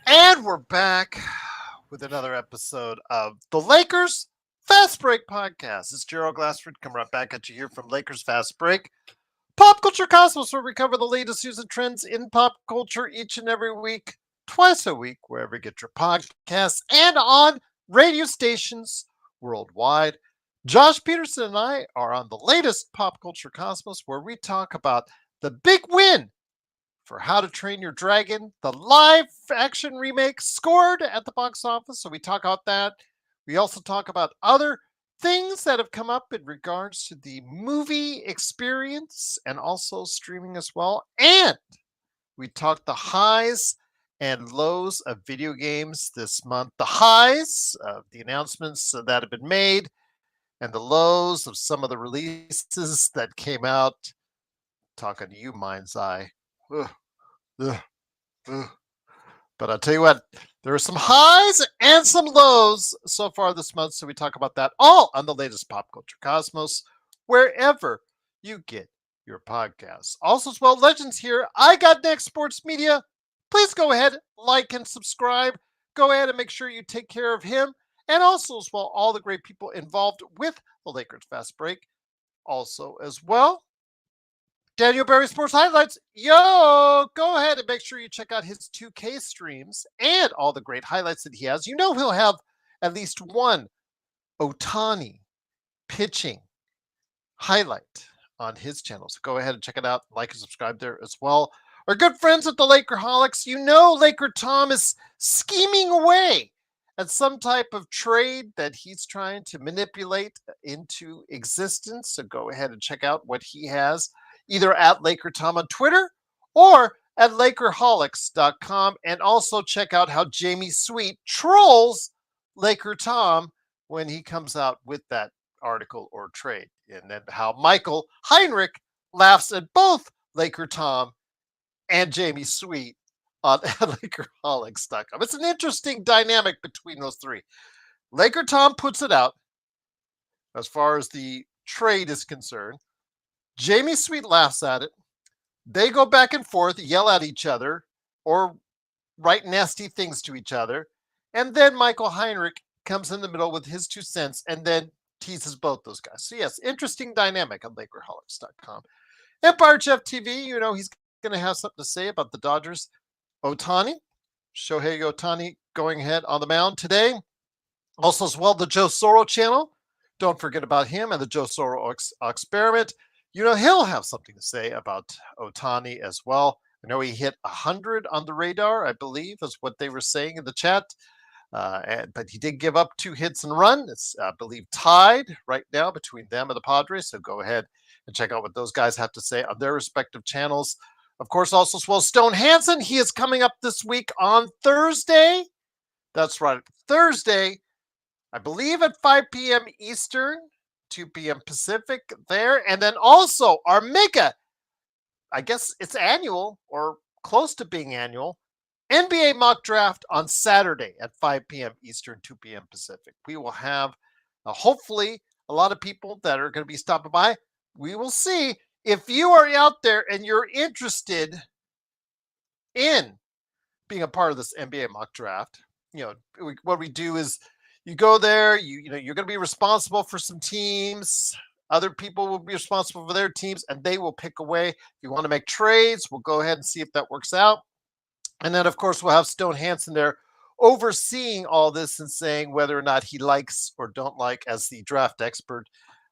And we're back with another episode of the Lakers Fast Break Podcast. It's Gerald Glassford coming right back at you here from Lakers Fast Break. Pop Culture Cosmos, where we cover the latest news and trends in pop culture each and every week, twice a week, wherever you get your podcasts, and on radio stations worldwide. Josh Peterson and I are on the latest Pop Culture Cosmos, where we talk about the big win for How to Train Your Dragon, the live action remake scored at the box office. So we talk about that. We also talk about other things that have come up in regards to the movie experience and also streaming as well. And we talk the highs and lows of video games this month. The highs of the announcements that have been made, and the lows of some of the releases that came out. Talking to you, Mind's Eye. Ugh. Ugh, ugh. But I'll tell you what, there are some highs and some lows so far this month. So we talk about that all on the latest Pop Culture Cosmos, wherever you get your podcasts. Also, as well, Legends here. I Got Next Sports Media. Please go ahead, like and subscribe. Go ahead and make sure you take care of him. And also, as well, all the great people involved with the Lakers Fast Break. Also, as well, Daniel Barry Sports Highlights. Yo, go ahead and make sure you check out his 2K streams and all the great highlights that he has. You know he'll have at least one Otani pitching highlight on his channel. So go ahead and check it out. Like and subscribe there as well. Our good friends at the Lakerholics. You know Laker Tom is scheming away at some type of trade that he's trying to manipulate into existence. So go ahead and check out what he has, either at Laker Tom on Twitter or at Lakerholics.com. And also check out how Jamie Sweet trolls Laker Tom when he comes out with that article or trade. And then how Michael Heinrich laughs at both Laker Tom and Jamie Sweet on Lakerholics.com. It's an interesting dynamic between those three. Laker Tom puts it out as far as the trade is concerned. Jamie Sweet laughs at it. They go back and forth, yell at each other, or write nasty things to each other. And then Michael Heinrich comes in the middle with his 2 cents and then teases both those guys. So, yes, interesting dynamic on Lakerholics.com. Empire Jeff TV, you know, he's going to have something to say about the Dodgers. Otani, Shohei Otani going ahead on the mound today. Also, as well, the Joe Soro channel. Don't forget about him and the Joe Soro experiment. You know, he'll have something to say about Otani as well. I know he hit 100 on the radar, I believe, is what they were saying in the chat. But he did give up 2 hits and run. It's, I believe, tied right now between them and the Padres. So go ahead and check out what those guys have to say on their respective channels. Of course, also as well, Stone Hansen. He is coming up this week on Thursday. That's right, Thursday, I believe at 5 p.m. Eastern, 2 p.m. Pacific there. And then also our mega, I guess it's annual or close to being annual, NBA mock draft on Saturday at 5 p.m. Eastern, 2 p.m. Pacific. We will have hopefully a lot of people that are going to be stopping by. We will see. If you are out there and you're interested in being a part of this NBA mock draft, you know, what we do is you go there, you know, you're going to be responsible for some teams. Other people will be responsible for their teams, and they will pick away. If you want to make trades, we'll go ahead and see if that works out. And then, of course, we'll have Stone Hansen there overseeing all this and saying whether or not he likes or don't like as the draft expert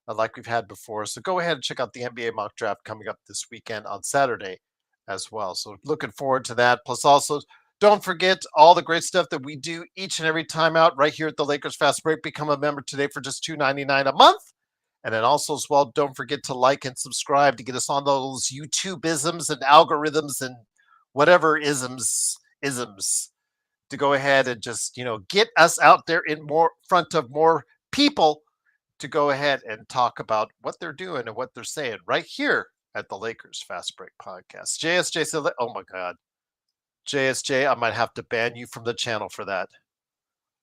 like we've had before. So go ahead and check out the NBA mock draft coming up this weekend on Saturday as well. So looking forward to that. Plus also, don't forget all the great stuff that we do each and every time out right here at the Lakers Fast Break. Become a member today for just $2.99 a month. And then also as well, don't forget to like and subscribe to get us on those YouTube isms and algorithms and whatever isms to go ahead and just, you know, get us out there in more front of more people to go ahead and talk about what they're doing and what they're saying right here at the Lakers Fast Break Podcast. JSJ said, oh my God. JSJ, I might have to ban you from the channel for that.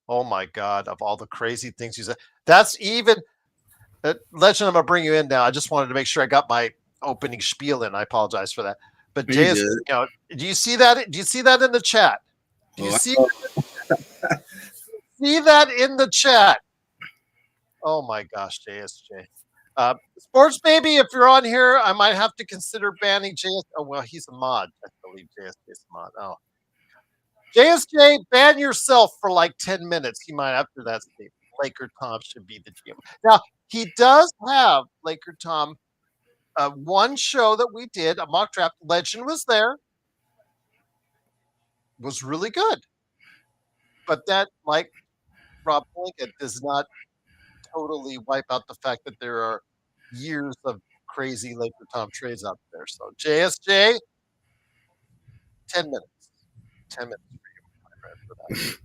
Oh my God, of all the crazy things you said. That's even, Legend, I'm going to bring you in now. I just wanted to make sure I got my opening spiel in. I apologize for that. But JSJ, you know, do you see that? Do you see that in the chat? Do you Oh, see that in the chat? Oh my gosh, JSJ. Sports Baby, if you're on here, I might have to consider banning JS. Oh, well, he's a mod. I believe JSJ is a mod. Oh, JSJ, ban yourself for like 10 minutes. He might after that statement. Laker Tom should be the GM. Now, he does have Laker Tom. One show that we did, a mock draft, Legend was there, was really good. But that, like Rob Blanket, does not totally wipe out the fact that there are years of crazy Laker Tom trades out there. So JSJ, 10 minutes. 10 minutes for you, my friend, for that.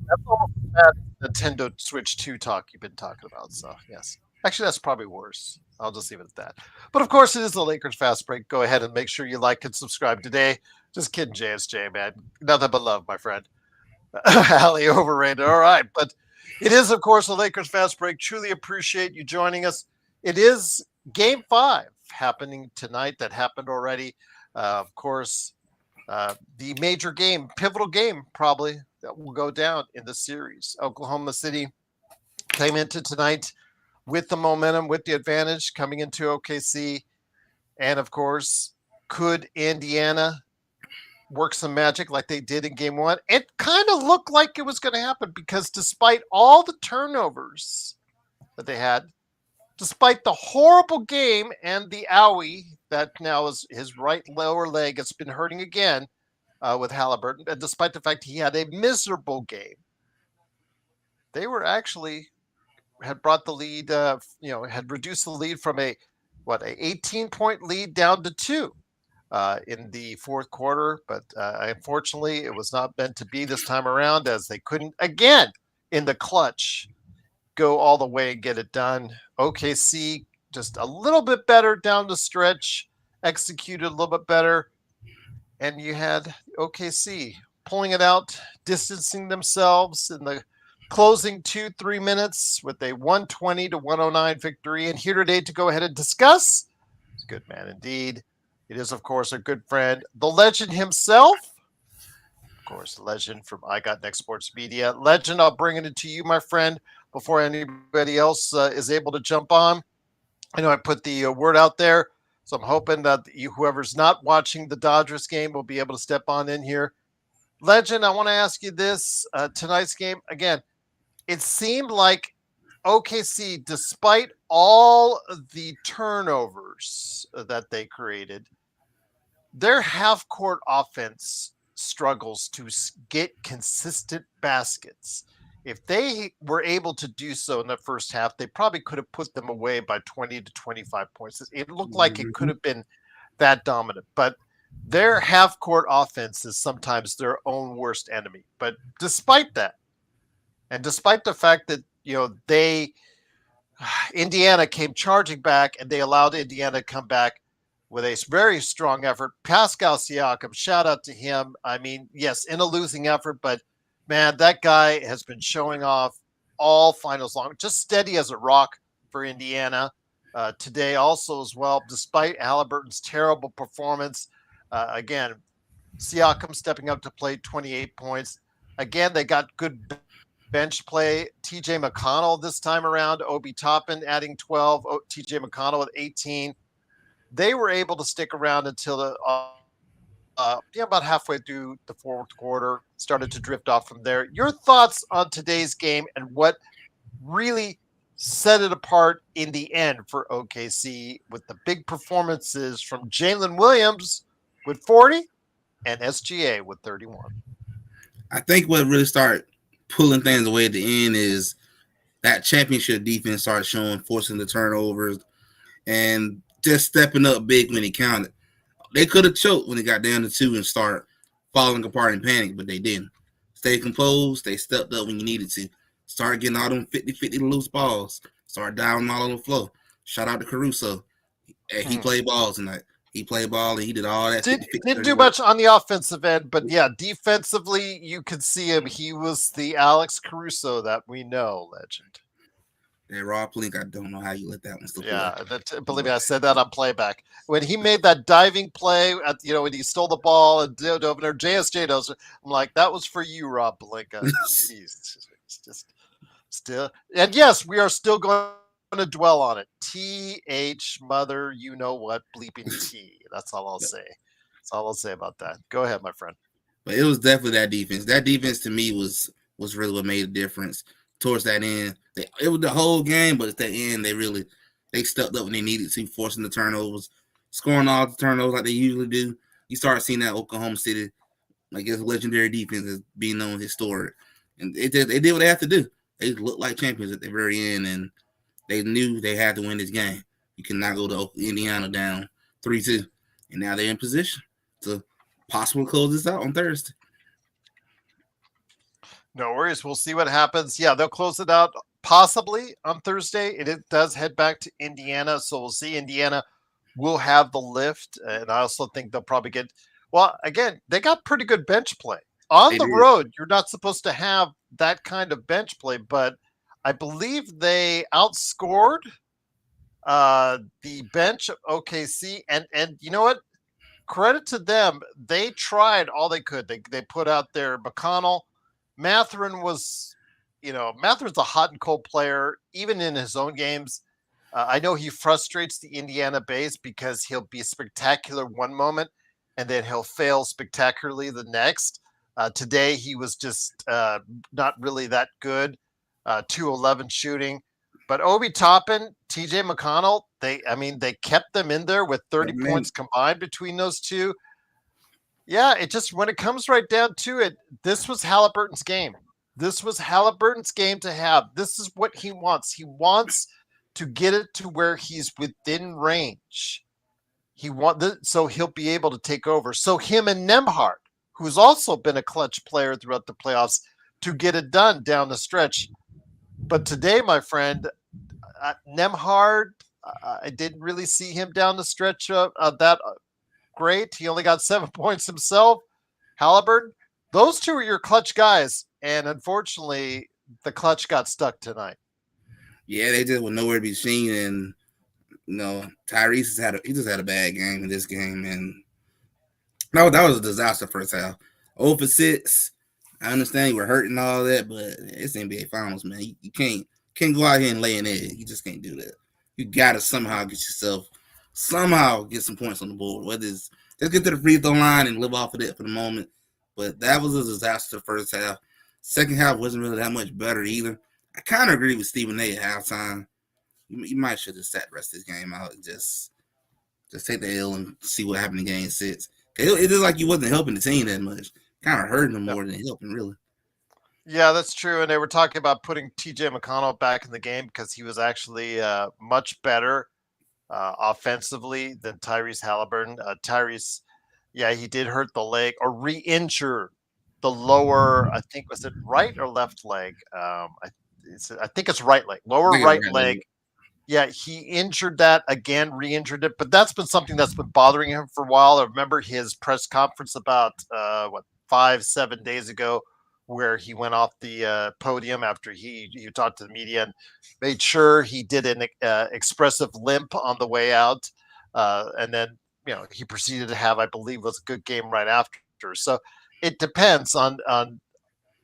That's almost as bad as Nintendo Switch 2 talk you've been talking about. So, yes. Actually, that's probably worse. I'll just leave it at that. But of course, it is the Lakers Fast Break. Go ahead and make sure you like and subscribe today. Just kidding, JSJ, man. Nothing but love, my friend. Allie, overrated. All right. But it is, of course, the Lakers Fast Break. Truly appreciate you joining us. It is game 5 happening tonight. That happened already. Of course, the major game, pivotal game, probably that will go down in the series. Oklahoma City came into tonight with the momentum, with the advantage coming into OKC. And of course, could Indiana work some magic like they did in game 1? It kind of looked like it was going to happen because despite all the turnovers that they had, despite the horrible game and the owie that now is his right lower leg, it's been hurting again with Halliburton, and despite the fact he had a miserable game, they were actually had brought the lead, had reduced the lead from a 18-point lead down to 2 in the fourth quarter. But unfortunately, it was not meant to be this time around, as they couldn't again in the clutch go all the way and get it done. OKC just a little bit better down the stretch, executed a little bit better, and you had OKC pulling it out, distancing themselves in the closing 2-3 minutes with a 120-109 victory. And here today to go ahead and discuss, it's a good man indeed. It is, of course, a good friend, the legend himself. Of course, the legend from I Got Next Sports Media. Legend, I'll bring it to you, my friend, before anybody else is able to jump on. I know I put the word out there, so I'm hoping that whoever's not watching the Dodgers game will be able to step on in here. Legend, I want to ask you this. Tonight's game, again, it seemed like OKC, despite all the turnovers that they created, their half-court offense struggles to get consistent baskets. If they were able to do so in the first half, they probably could have put them away by 20 to 25 points. It looked like it could have been that dominant, but their half-court offense is sometimes their own worst enemy. But despite that, and despite the fact that, Indiana came charging back and they allowed Indiana to come back with a very strong effort. Pascal Siakam, shout out to him. I mean, yes, in a losing effort, but man, that guy has been showing off all finals long, just steady as a rock for Indiana today also as well, despite Halliburton's terrible performance. Again, Siakam stepping up to play 28 points. Again, they got good bench play. TJ McConnell this time around, Obi Toppin adding 12, TJ McConnell with 18. They were able to stick around until about halfway through the fourth quarter, started to drift off from there. Your thoughts on today's game and what really set it apart in the end for OKC with the big performances from Jalen Williams with 40 and SGA with 31. I think what really started pulling things away at the end is that championship defense started showing, forcing the turnovers, and just stepping up big when it counted. They could have choked when it got down to 2 and start falling apart in panic, but they didn't. Stay composed. They stepped up when you needed to. Started getting all them 50-50 loose balls. Started diving all on the floor. Shout out to Caruso. He played ball tonight. He played ball and he did all that. Didn't do much on the offensive end, but yeah, defensively, you could see him. He was the Alex Caruso that we know, legend. That Rob Plink, I don't know how you let that one slip away. Yeah, believe me, I said that on playback. When he made that diving play when he stole the ball and dove in there, JSJ knows. I'm like, that was for you, Rob Palinka. Jeez, it's just still, and yes, we are still going to dwell on it. TH mother, you know what? Bleeping T. That's all I'll say. That's all I'll say about that. Go ahead, my friend. But it was definitely that defense. That defense to me was really what made a difference towards that end. It was the whole game, but at the end they stepped up when they needed to, forcing the turnovers, scoring all the turnovers like they usually do. You start seeing that Oklahoma City, like its legendary defense is being known historic, and they did what they have to do. They looked like champions at the very end, and they knew they had to win this game. You cannot go to Indiana down 3-2, and now they're in position to possibly close this out on Thursday. No worries. We'll see what happens. Yeah, they'll close it out possibly on Thursday. It does head back to Indiana, so we'll see. Indiana will have the lift, and I also think they'll probably get. Well, again, they got pretty good bench play on They the did. road. You're not supposed to have that kind of bench play, but I believe they outscored the bench of OKC, and you know what? Credit to them. They tried all they could. They put out their McConnell. Matherin was, Matherin's a hot and cold player, even in his own games. I know he frustrates the Indiana base because he'll be spectacular one moment and then he'll fail spectacularly the next. Today, he was just not really that good, 211 shooting. But Obi Toppin, TJ McConnell, they kept them in there with 30 points combined between those two. Yeah, it just when it comes right down to it, this was Halliburton's game. This was Halliburton's game to have. This is what he wants. He wants to get it to where he's within range. So he'll be able to take over. So him and Nemhard, who's also been a clutch player throughout the playoffs, to get it done down the stretch. But today, my friend, Nemhard, I didn't really see him down the stretch of that great. He only got 7 points himself. Halliburton, those two are your clutch guys, and unfortunately, the clutch got stuck tonight. Yeah, they just were nowhere to be seen, and Tyrese he just had a bad game in this game, and that was a disaster first half. 0 for 6. I understand you were hurting all that, but it's NBA Finals, man. You can't go out here and lay an egg. You just can't do that. You gotta somehow get some points on the board. Whether it's just get to the free throw line and live off of it for the moment. But that was a disaster first half. Second half wasn't really that much better either. I kind of agree with Stephen A. at halftime. You might should have sat the rest of this game out and just take the L and see what happened in game 6. It is like you wasn't helping the team that much. Kind of hurting them more than helping, really. Yeah, that's true. And they were talking about putting TJ McConnell back in the game because he was actually much better offensively than Tyrese Halliburton. Tyrese, yeah, he did hurt the leg or re-injure the lower, I think, was it right or left leg? I think it's right leg, lower right leg. Yeah, he injured that again, re-injured it, but that's been something that's been bothering him for a while. I remember his press conference about 5-7 days ago, where he went off the podium after he talked to the media and made sure he did an expressive limp on the way out, and then he proceeded to have, I believe, was a good game right after. So it depends on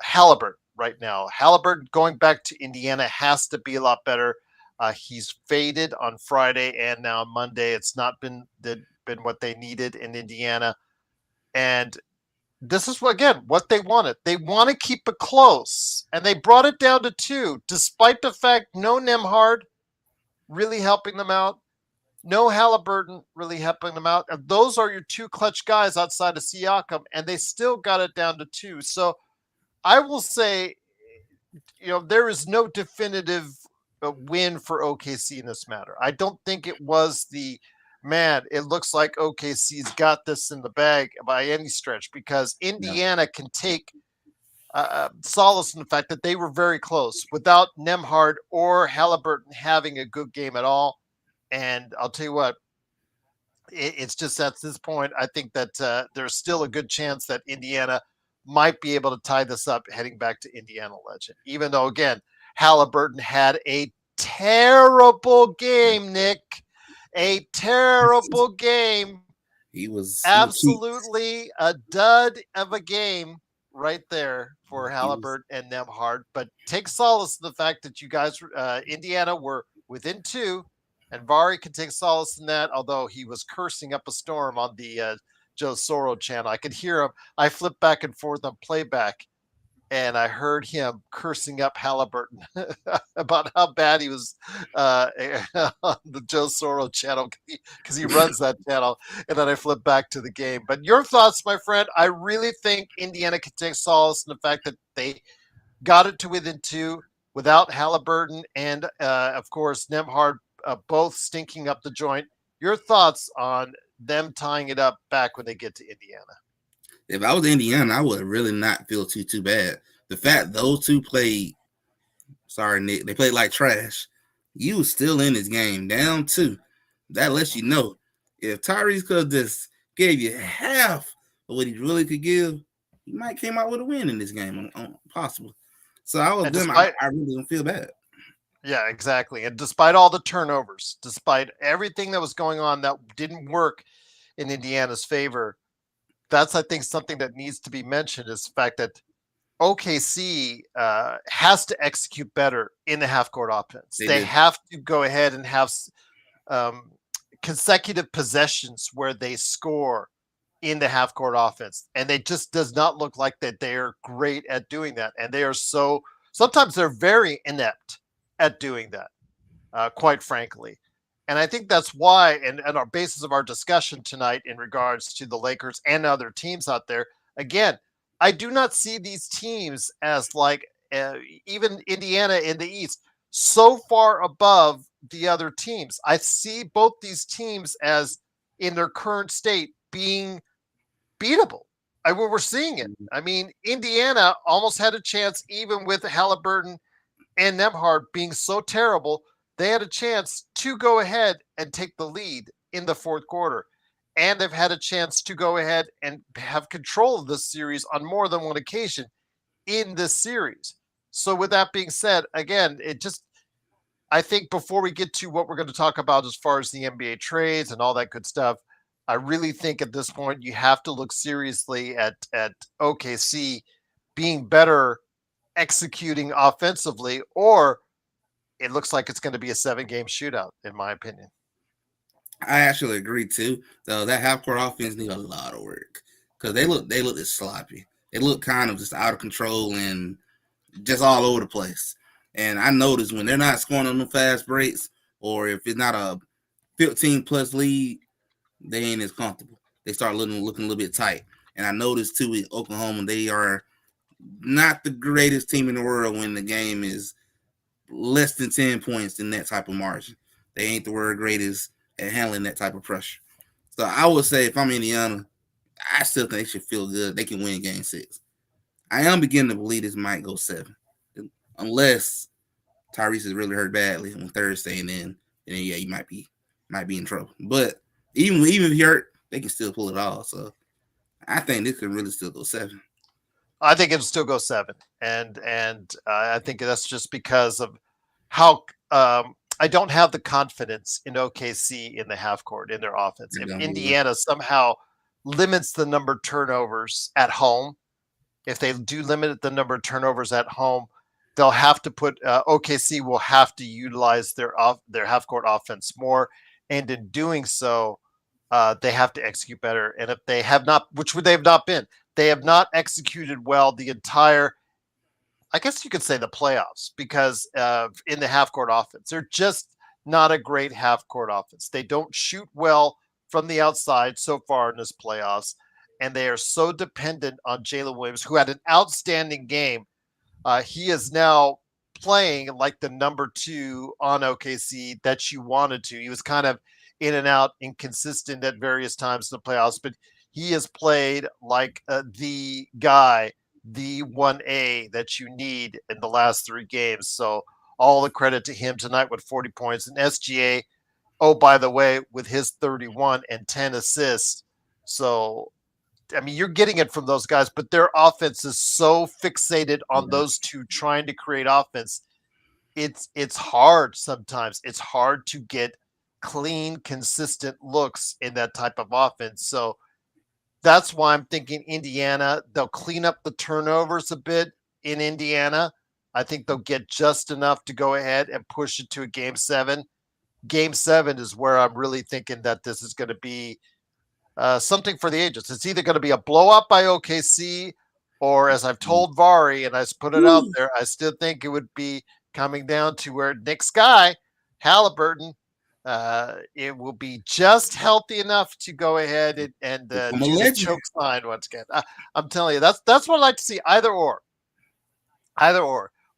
Halliburton right now. Halliburton going back to Indiana has to be a lot better. He's faded on Friday and now Monday. It's not been what they needed in Indiana. And this is what they wanted. They want to keep it close. And they brought it down to 2, despite the fact no Nemhard really helping them out. No Halliburton really helping them out. And those are your 2 clutch guys outside of Siakam. And they still got it down to 2. So I will say, there is no definitive win for OKC in this matter. I don't think it was it looks like OKC's got this in the bag by any stretch, because Indiana can take solace in the fact that they were very close without Nemhard or Halliburton having a good game at all. And I'll tell you what, it's just at this point, I think that there's still a good chance that Indiana might be able to tie this up heading back to Indiana Legend, even though, again, Halliburton had a terrible game, Nick. A terrible game. He was cheap. Absolutely a dud of a game right there for He was Halliburton and Nemhard. But take solace in the fact that you guys, Indiana, were within two, and Vari can take solace in that. Although he was cursing up a storm on the Joe Soro channel, I could hear him. I flipped back and forth on playback, and I heard him cursing up Halliburton about how bad he was on the Joe Soro channel because he runs that channel. And then I flipped back to the game. But your thoughts, my friend? I really think Indiana can take solace in the fact that they got it to within two without Halliburton and, of course, Nemhard both stinking up the joint. Your thoughts on them tying it up back when they get to Indiana? if I was Indiana, I would really not feel too bad. The fact those two played, sorry Nick, they played like trash. You was still in this game, down two. That lets you know if Tyrese could just gave you half of what he really could give, he might came out with a win in this game, possible. So I was And them. despite I really don't feel bad. Yeah, exactly. And despite all the turnovers, despite everything that was going on that didn't work in Indiana's favor, that's, I think, something that needs to be mentioned is the fact that OKC has to execute better in the half court offense. They They do. have to go ahead and have um, consecutive possessions where they score in the half court offense. And it just does not look like that they're great at doing that. And they are sometimes they're very inept at doing that, quite frankly. And I think that's why, and our basis of our discussion tonight in regards to the Lakers and other teams out there, again, I do not see these teams as like even Indiana in the East so far above the other teams. I see both these teams as in their current state being beatable. We're seeing it. I mean, Indiana almost had a chance, even with Halliburton and Nemhard being so terrible, they had a chance to go ahead and take the lead in the fourth quarter. And they've had a chance to go ahead and have control of this series on more than one occasion in this series. So, with that being said, again, I think before we get to what we're going to talk about as far as the NBA trades and all that good stuff, I really think at this point you have to look seriously at OKC being better executing offensively, or it looks like it's going to be a 7-game shootout, in my opinion. I actually agree too. Though that half court offense need a lot of work because they look just sloppy. They look kind of just out of control and just all over the place. And I noticed when they're not scoring on the fast breaks, or if it's not a 15 plus lead, they ain't as comfortable. They start looking a little bit tight. And I noticed too with Oklahoma, they are not the greatest team in the world when the game is less than 10 points in that type of margin. They ain't the world greatest at handling that type of pressure. So I would say if I'm Indiana, I still think they should feel good. They can win game 6. I am beginning to believe this might go 7. Unless Tyrese is really hurt badly on Thursday, and then yeah, he might be in trouble. But even if he hurt, they can still pull it off. So I think this could really still go 7. I think it'll still go 7, and I think that's just because of how I don't have the confidence in OKC in the half court in their offense. If Indiana somehow limits the number of turnovers at home, if they do limit the number of turnovers at home, they'll have to put OKC will have to utilize their half court offense more, and in doing so, they have to execute better. And if they have not, which would they have not been, they have not executed well the entire, I guess you could say, the playoffs, because in the half court offense, they're just not a great half court offense. They don't shoot well from the outside so far in this playoffs, and they are so dependent on Jalen Williams, who had an outstanding game. He is now playing like the number 2 on OKC that you wanted to. He was kind of in and out, inconsistent at various times in the playoffs, but he has played like the guy, the 1A that you need in the last 3 games. So all the credit to him tonight with 40 points. And SGA, oh, by the way, with his 31 and 10 assists. So, I mean, you're getting it from those guys, but their offense is so fixated on those two trying to create offense. it's hard sometimes. It's hard to get clean, consistent looks in that type of offense. So that's why I'm thinking Indiana, they'll clean up the turnovers a bit in Indiana. I think they'll get just enough to go ahead and push it to a game seven. Game seven is where I'm really thinking that this is going to be something for the ages. It's either going to be a blowout by OKC, or as I've told Vari, and I put it out Woo. there, I still think it would be coming down to where Nick's guy, Halliburton, it will be just healthy enough to go ahead and Become a do the legend. choke sign once again. I'm telling you, that's what I like to see. Either or.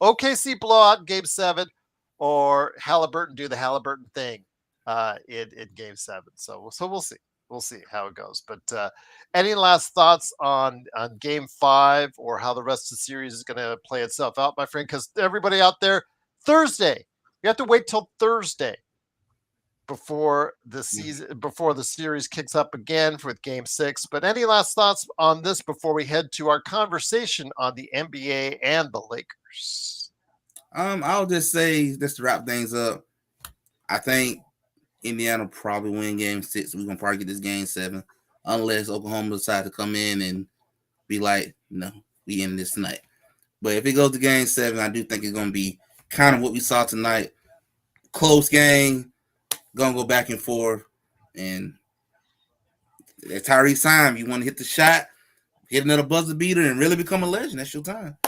OKC blowout in game seven, or Halliburton do the Halliburton thing in game seven. So we'll see. We'll see how it goes. But any last thoughts on game five, or how the rest of the series is going to play itself out, my friend? Because everybody out there, Thursday, you have to wait till Thursday before the series kicks up again with game six. But any last thoughts on this before we head to our conversation on the NBA and the Lakers? I'll just say, just to wrap things up, I think Indiana will probably win game six. We're gonna probably get this game seven, unless Oklahoma decide to come in and be like, no, we in this tonight. But if it goes to game seven, I do think it's gonna be kind of what we saw tonight. Close game, gonna go back and forth. And at Tyrese time, you want to hit the shot, hit another buzzer beater, and really become a legend. That's your time.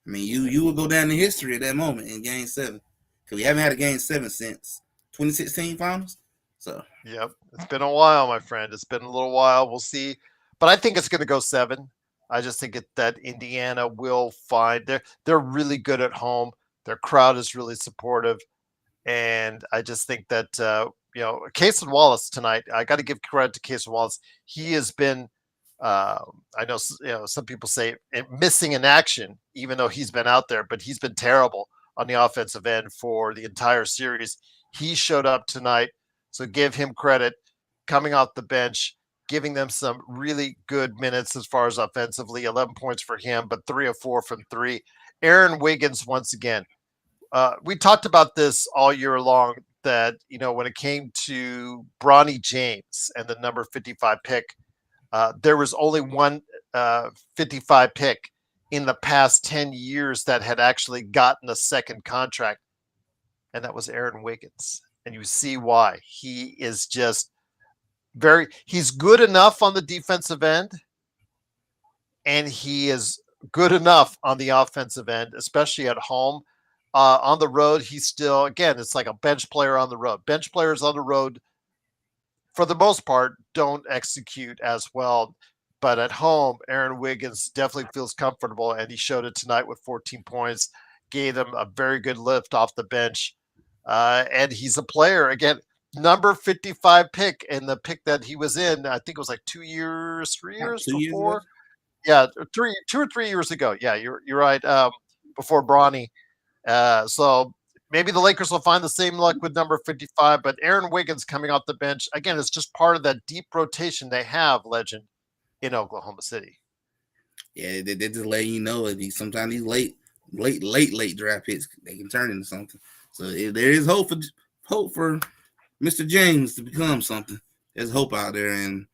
I mean, you will go down in history at that moment in game seven. Because we haven't had a game seven since 2016 finals. So Yep, it's been a while, my friend. It's been a little while. We'll see, but I think it's going to go seven. I just think that Indiana will find they're really good at home. Their crowd is really supportive, and I just think that Cason Wallace tonight. I got to give credit to Cason Wallace. He has been. I know, some people say missing in action, even though he's been out there, but he's been terrible on the offensive end for the entire series. He showed up tonight, so give him credit coming off the bench, giving them some really good minutes as far as offensively. 11 points for him, but 3 of 4 from three. Aaron Wiggins once again. We talked about this all year long, that when it came to Bronny James and the number 55 pick, there was only one 55 pick in the past 10 years that had actually gotten a second contract, and that was Aaron Wiggins. And you see why. He is just he's good enough on the defensive end, and he is good enough on the offensive end, especially at home. On the road, he's still, again, it's like a bench player on the road. Bench players on the road, for the most part, don't execute as well. But at home, Aaron Wiggins definitely feels comfortable, and he showed it tonight with 14 points, gave them a very good lift off the bench. And he's a player, again, number 55 pick, and the pick that he was in, I think it was like 2 years, 3 years 2 years ago. before. Yeah, 2 or 3 years ago. Yeah, you're right. Before Bronny. So maybe the Lakers will find the same luck with number 55, but Aaron Wiggins coming off the bench, again, it's just part of that deep rotation they have, legend, in Oklahoma City. Yeah, they just letting you know that sometimes these late draft picks, they can turn into something. So there is hope for Mr. James to become something. There's hope out there, and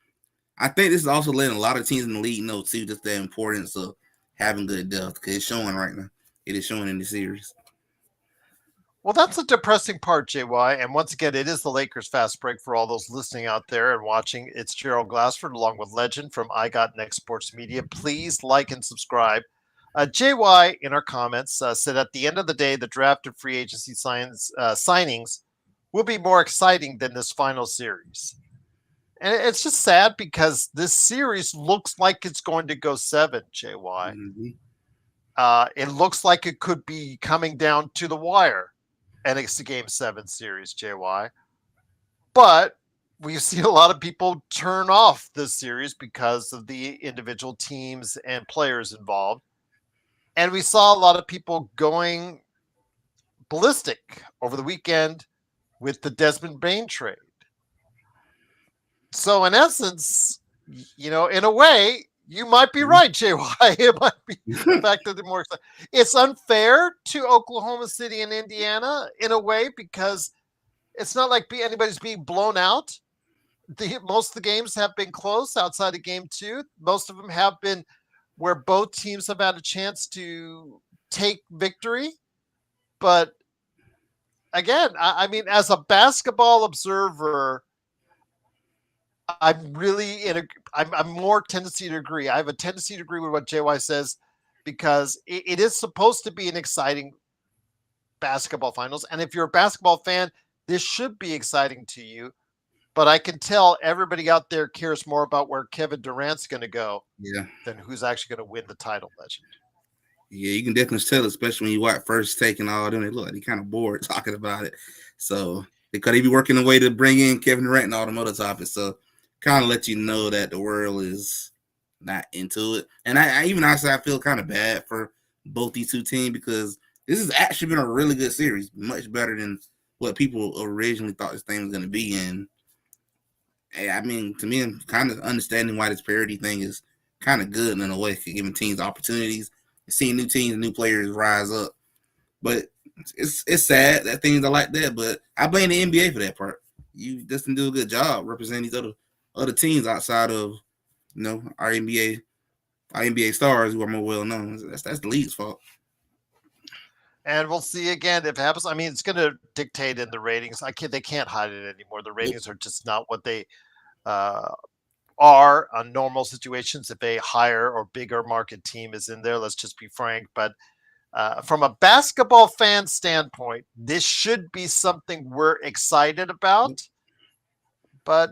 I think this is also letting a lot of teams in the league know too, just the importance of having good depth, because it's showing right now. It is showing in the series. Well, that's the depressing part, JY. And once again, it is the Lakers Fast Break for all those listening out there and watching. It's Gerald Glassford along with Legend from I Got Next Sports Media. Please like and subscribe. JY in our comments said at the end of the day, the draft and free agency signings will be more exciting than this final series. And it's just sad because this series looks like it's going to go 7, JY. Mm-hmm. It looks like it could be coming down to the wire. And it's a game 7 series, JY. But we've seen a lot of people turn off this series because of the individual teams and players involved. And we saw a lot of people going ballistic over the weekend with the Desmond Bane trade. So in essence, in a way, You might be right, JY. It might be the fact that they're more excited. It's unfair to Oklahoma City and Indiana in a way because it's not like anybody's being blown out. Most of the games have been close outside of game two. Most of them have been where both teams have had a chance to take victory. But again, I mean, as a basketball observer, I'm really I'm more tendency to agree. I have a tendency to agree with what JY says because it is supposed to be an exciting basketball finals. And if you're a basketball fan, this should be exciting to you. But I can tell everybody out there cares more about where Kevin Durant's going to go Yeah. than who's actually going to win the title, Legend. Yeah, you can definitely tell, especially when you watch First Take and all them. They look like they kind of bored talking about it. So because they be working a way to bring in Kevin Durant and all them other topics. So kind of let you know that the world is not into it. And I even honestly I feel kind of bad for both these two teams because this has actually been a really good series, much better than what people originally thought this thing was going to be. And I mean, to me, I'm kind of understanding why this parity thing is kind of good in a way, giving teams opportunities, seeing new teams and new players rise up. But it's sad that things are like that. But I blame the NBA for that part. You just didn't do a good job representing these other teams outside of our NBA stars who are more well known. That's the league's fault. And we'll see again if it happens. I mean, it's going to dictate in the ratings. They can't hide it anymore. The ratings are just not what they uh, are on normal situations. If a higher or bigger market team is in there, let's just be frank. But from a basketball fan standpoint, this should be something we're excited about. But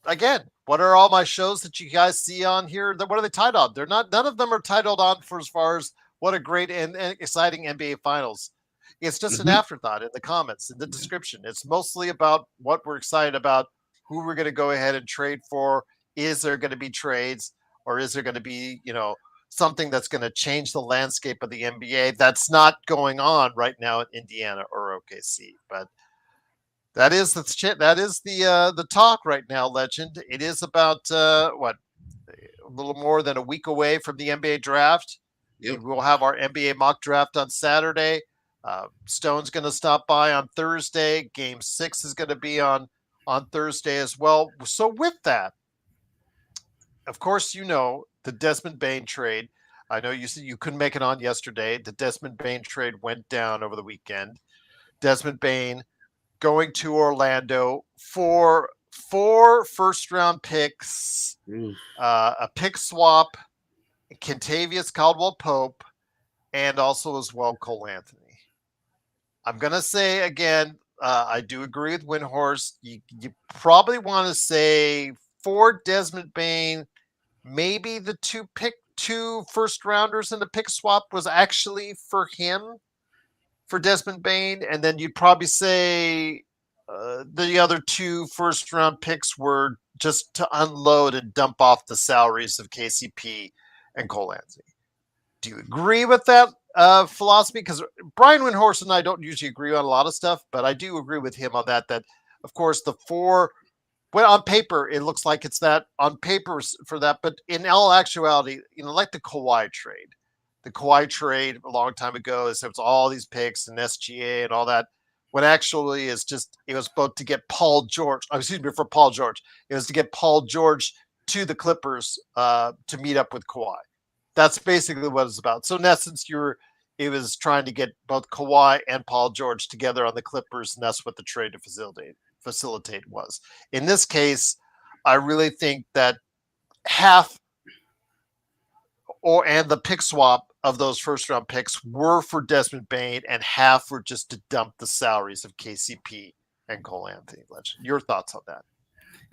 again, what are all my shows that you guys see on here? What are they titled on? They're not. None of them are titled on for as far as what a great and exciting NBA Finals. It's just an afterthought in the comments, in the description. It's mostly about what we're excited about, who we're going to go ahead and trade for. Is there going to be trades, or is there going to be, something that's going to change the landscape of the NBA? That's not going on right now in Indiana or OKC, but that is the talk right now, Legend. It is about what, a little more than a week away from the NBA draft. Yep. We'll have our NBA mock draft on Saturday. Stone's going to stop by on Thursday. Game 6 is going to be on Thursday as well. So with that, of course, the Desmond Bane trade. I know you said you couldn't make it on yesterday. The Desmond Bane trade went down over the weekend. Desmond Bane going to Orlando for 4 first-round picks, a pick swap, Kentavious Caldwell-Pope, and also as well Cole Anthony. I'm going to say again, I do agree with Windhorst. You probably want to say for Desmond Bane, maybe the two first rounders in the pick swap was actually for him, for Desmond Bane, and then you'd probably say the other 2 first round picks were just to unload and dump off the salaries of KCP and Cole Anthony. Do you agree with that philosophy? Because Brian Windhorst and I don't usually agree on a lot of stuff, but I do agree with him on that. That, of course, the 4, well, on paper, it looks like it's that on paper for that, but in all actuality, like the Kawhi trade. The Kawhi trade a long time ago is it was all these picks and SGA and all that. When actually it was both to get for Paul George. It was to get Paul George to the Clippers to meet up with Kawhi. That's basically what it's about. So in essence, it was trying to get both Kawhi and Paul George together on the Clippers, and that's what the trade to facilitate was. In this case, I really think that half and the pick swap of those first round picks were for Desmond Bane, and half were just to dump the salaries of KCP and Cole Anthony. Legend, your thoughts on that?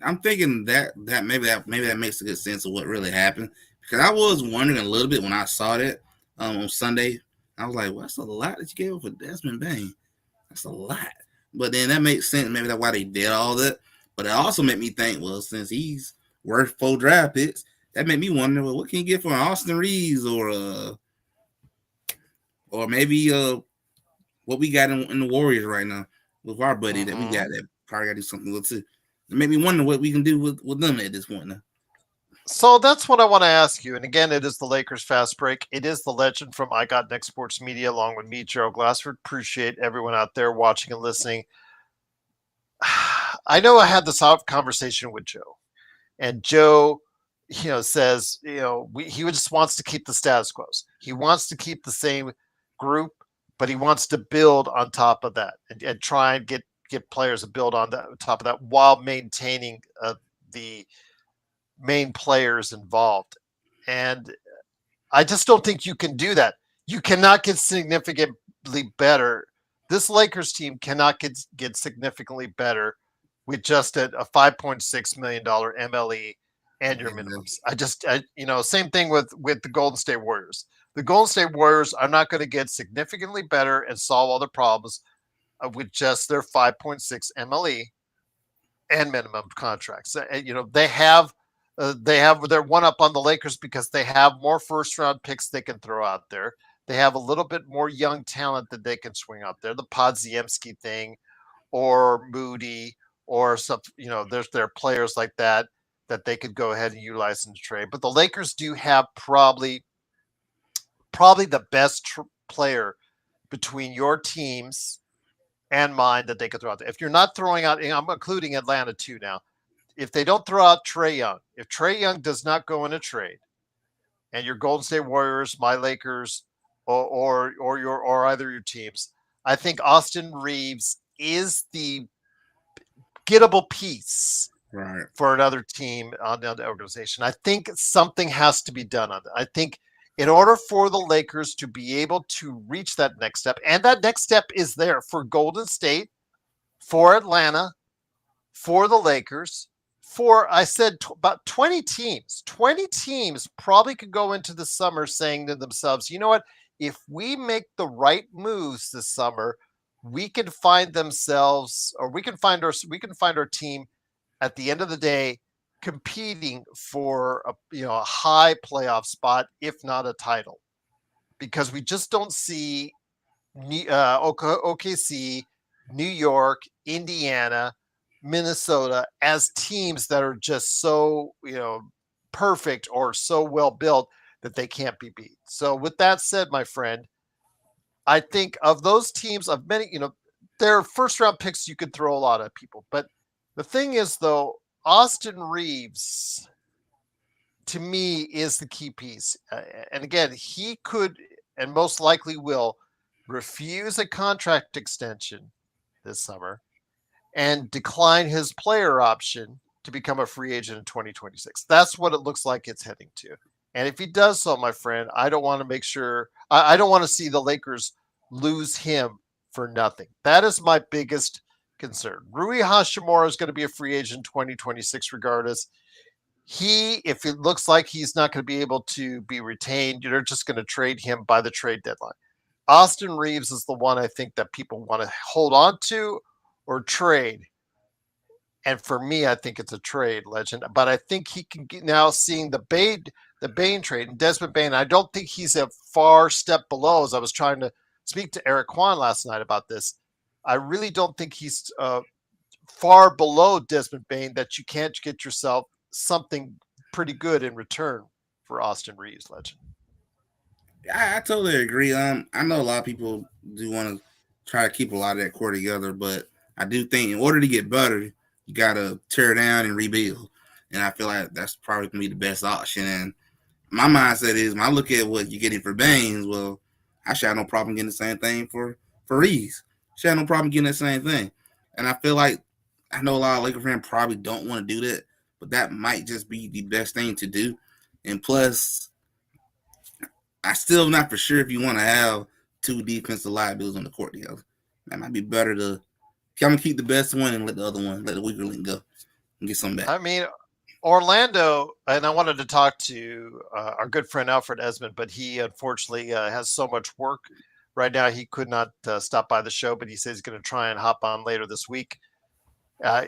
I'm thinking that maybe that makes a good sense of what really happened, because I was wondering a little bit when I saw that on Sunday. I was like, well, that's a lot that you gave up for Desmond Bane. That's a lot. But then that makes sense. Maybe that's why they did all that. But it also made me think, well, since he's worth 4 draft picks, that made me wonder, well, what can you get for an Austin Reaves or maybe what we got in the Warriors right now with our buddy that we got that probably got to do something with too. It made me wonder what we can do with them at this point now. So that's what I want to ask you. And again, it is the Lakers fast break. It is the legend from I Got Next Sports Media, along with me, Gerald Glassford. Appreciate everyone out there watching and listening. I know I had this conversation with Joe, and Joe, says, he just wants to keep the status quo. He wants to keep the same group, but he wants to build on top of that and try and get players to build on that top of that while maintaining the main players involved. And I just don't think you can do that. You cannot get significantly better. This Lakers team cannot get significantly better with just a $5.6 million MLE and your Amen. minimums. Same thing with the Golden State Warriors. The Golden State Warriors are not going to get significantly better and solve all the problems with just their 5.6 MLE and minimum contracts. They have their one up on the Lakers because they have more first round picks they can throw out there. They have a little bit more young talent that they can swing out there. The Podziemski thing, or Moody, or some, there are players like that they could go ahead and utilize in the trade. But the Lakers do have probably the best player between your teams and mine that they could throw out there. If you're not throwing out, and I'm including Atlanta too now. If they don't throw out Trae Young, if Trae Young does not go in a trade, and your Golden State Warriors, my Lakers, or either your teams, I think Austin Reaves is the gettable piece Right. for another team on the organization. I think something has to be done on that. I think in order for the Lakers to be able to reach that next step, and that next step is there for Golden State, for Atlanta, for the Lakers, for I said about 20 teams. 20 teams probably could go into the summer saying to themselves, you know what? If we make the right moves this summer, we can find themselves, or we can find our team at the end of the day competing for a high playoff spot, if not a title, because we just don't see OKC, New York, Indiana, Minnesota as teams that are just so perfect or so well built that they can't be beat. So with that said, my friend, I think of those teams, of many, their first round picks, you could throw a lot at people. But the thing is, though, Austin Reaves to me is the key piece. And again, he could and most likely will refuse a contract extension this summer and decline his player option to become a free agent in 2026. That's what it looks like it's heading to. And if he does so, my friend, I don't want to make sure, I don't want to see the Lakers lose him for nothing. That is my biggest concern. Rui Hachimura is going to be a free agent in 2026 regardless. If it looks like he's not going to be able to be retained, you're just going to trade him by the trade deadline. Austin Reaves is the one I think that people want to hold on to or trade. And for me, I think it's a trade, Legend. But I think he can get now, seeing the Bane trade, and Desmond Bane, I don't think he's a far step below. As I was trying to speak to Eric Kwan last night about this, I really don't think he's far below Desmond Bane that you can't get yourself something pretty good in return for Austin Reaves, Legend. I totally agree. I know a lot of people do want to try to keep a lot of that core together, but I do think in order to get better, you gotta tear down and rebuild. And I feel like that's probably gonna be the best option. And my mindset is when I look at what you're getting for Baines, well, I should have no problem getting the same thing for Reeves. Should have no problem getting the same thing. And I feel like I know a lot of Laker fans probably don't want to do that, but that might just be the best thing to do. And plus, I still not for sure if you want to have two defensive liabilities on the court together. That might be better to I'm gonna keep the best one and let the other one, let the weaker link go and get some back. I mean, Orlando, and I wanted to talk to our good friend Alfred Esmond, but he unfortunately has so much work right now he could not stop by the show. But he says he's going to try and hop on later this week.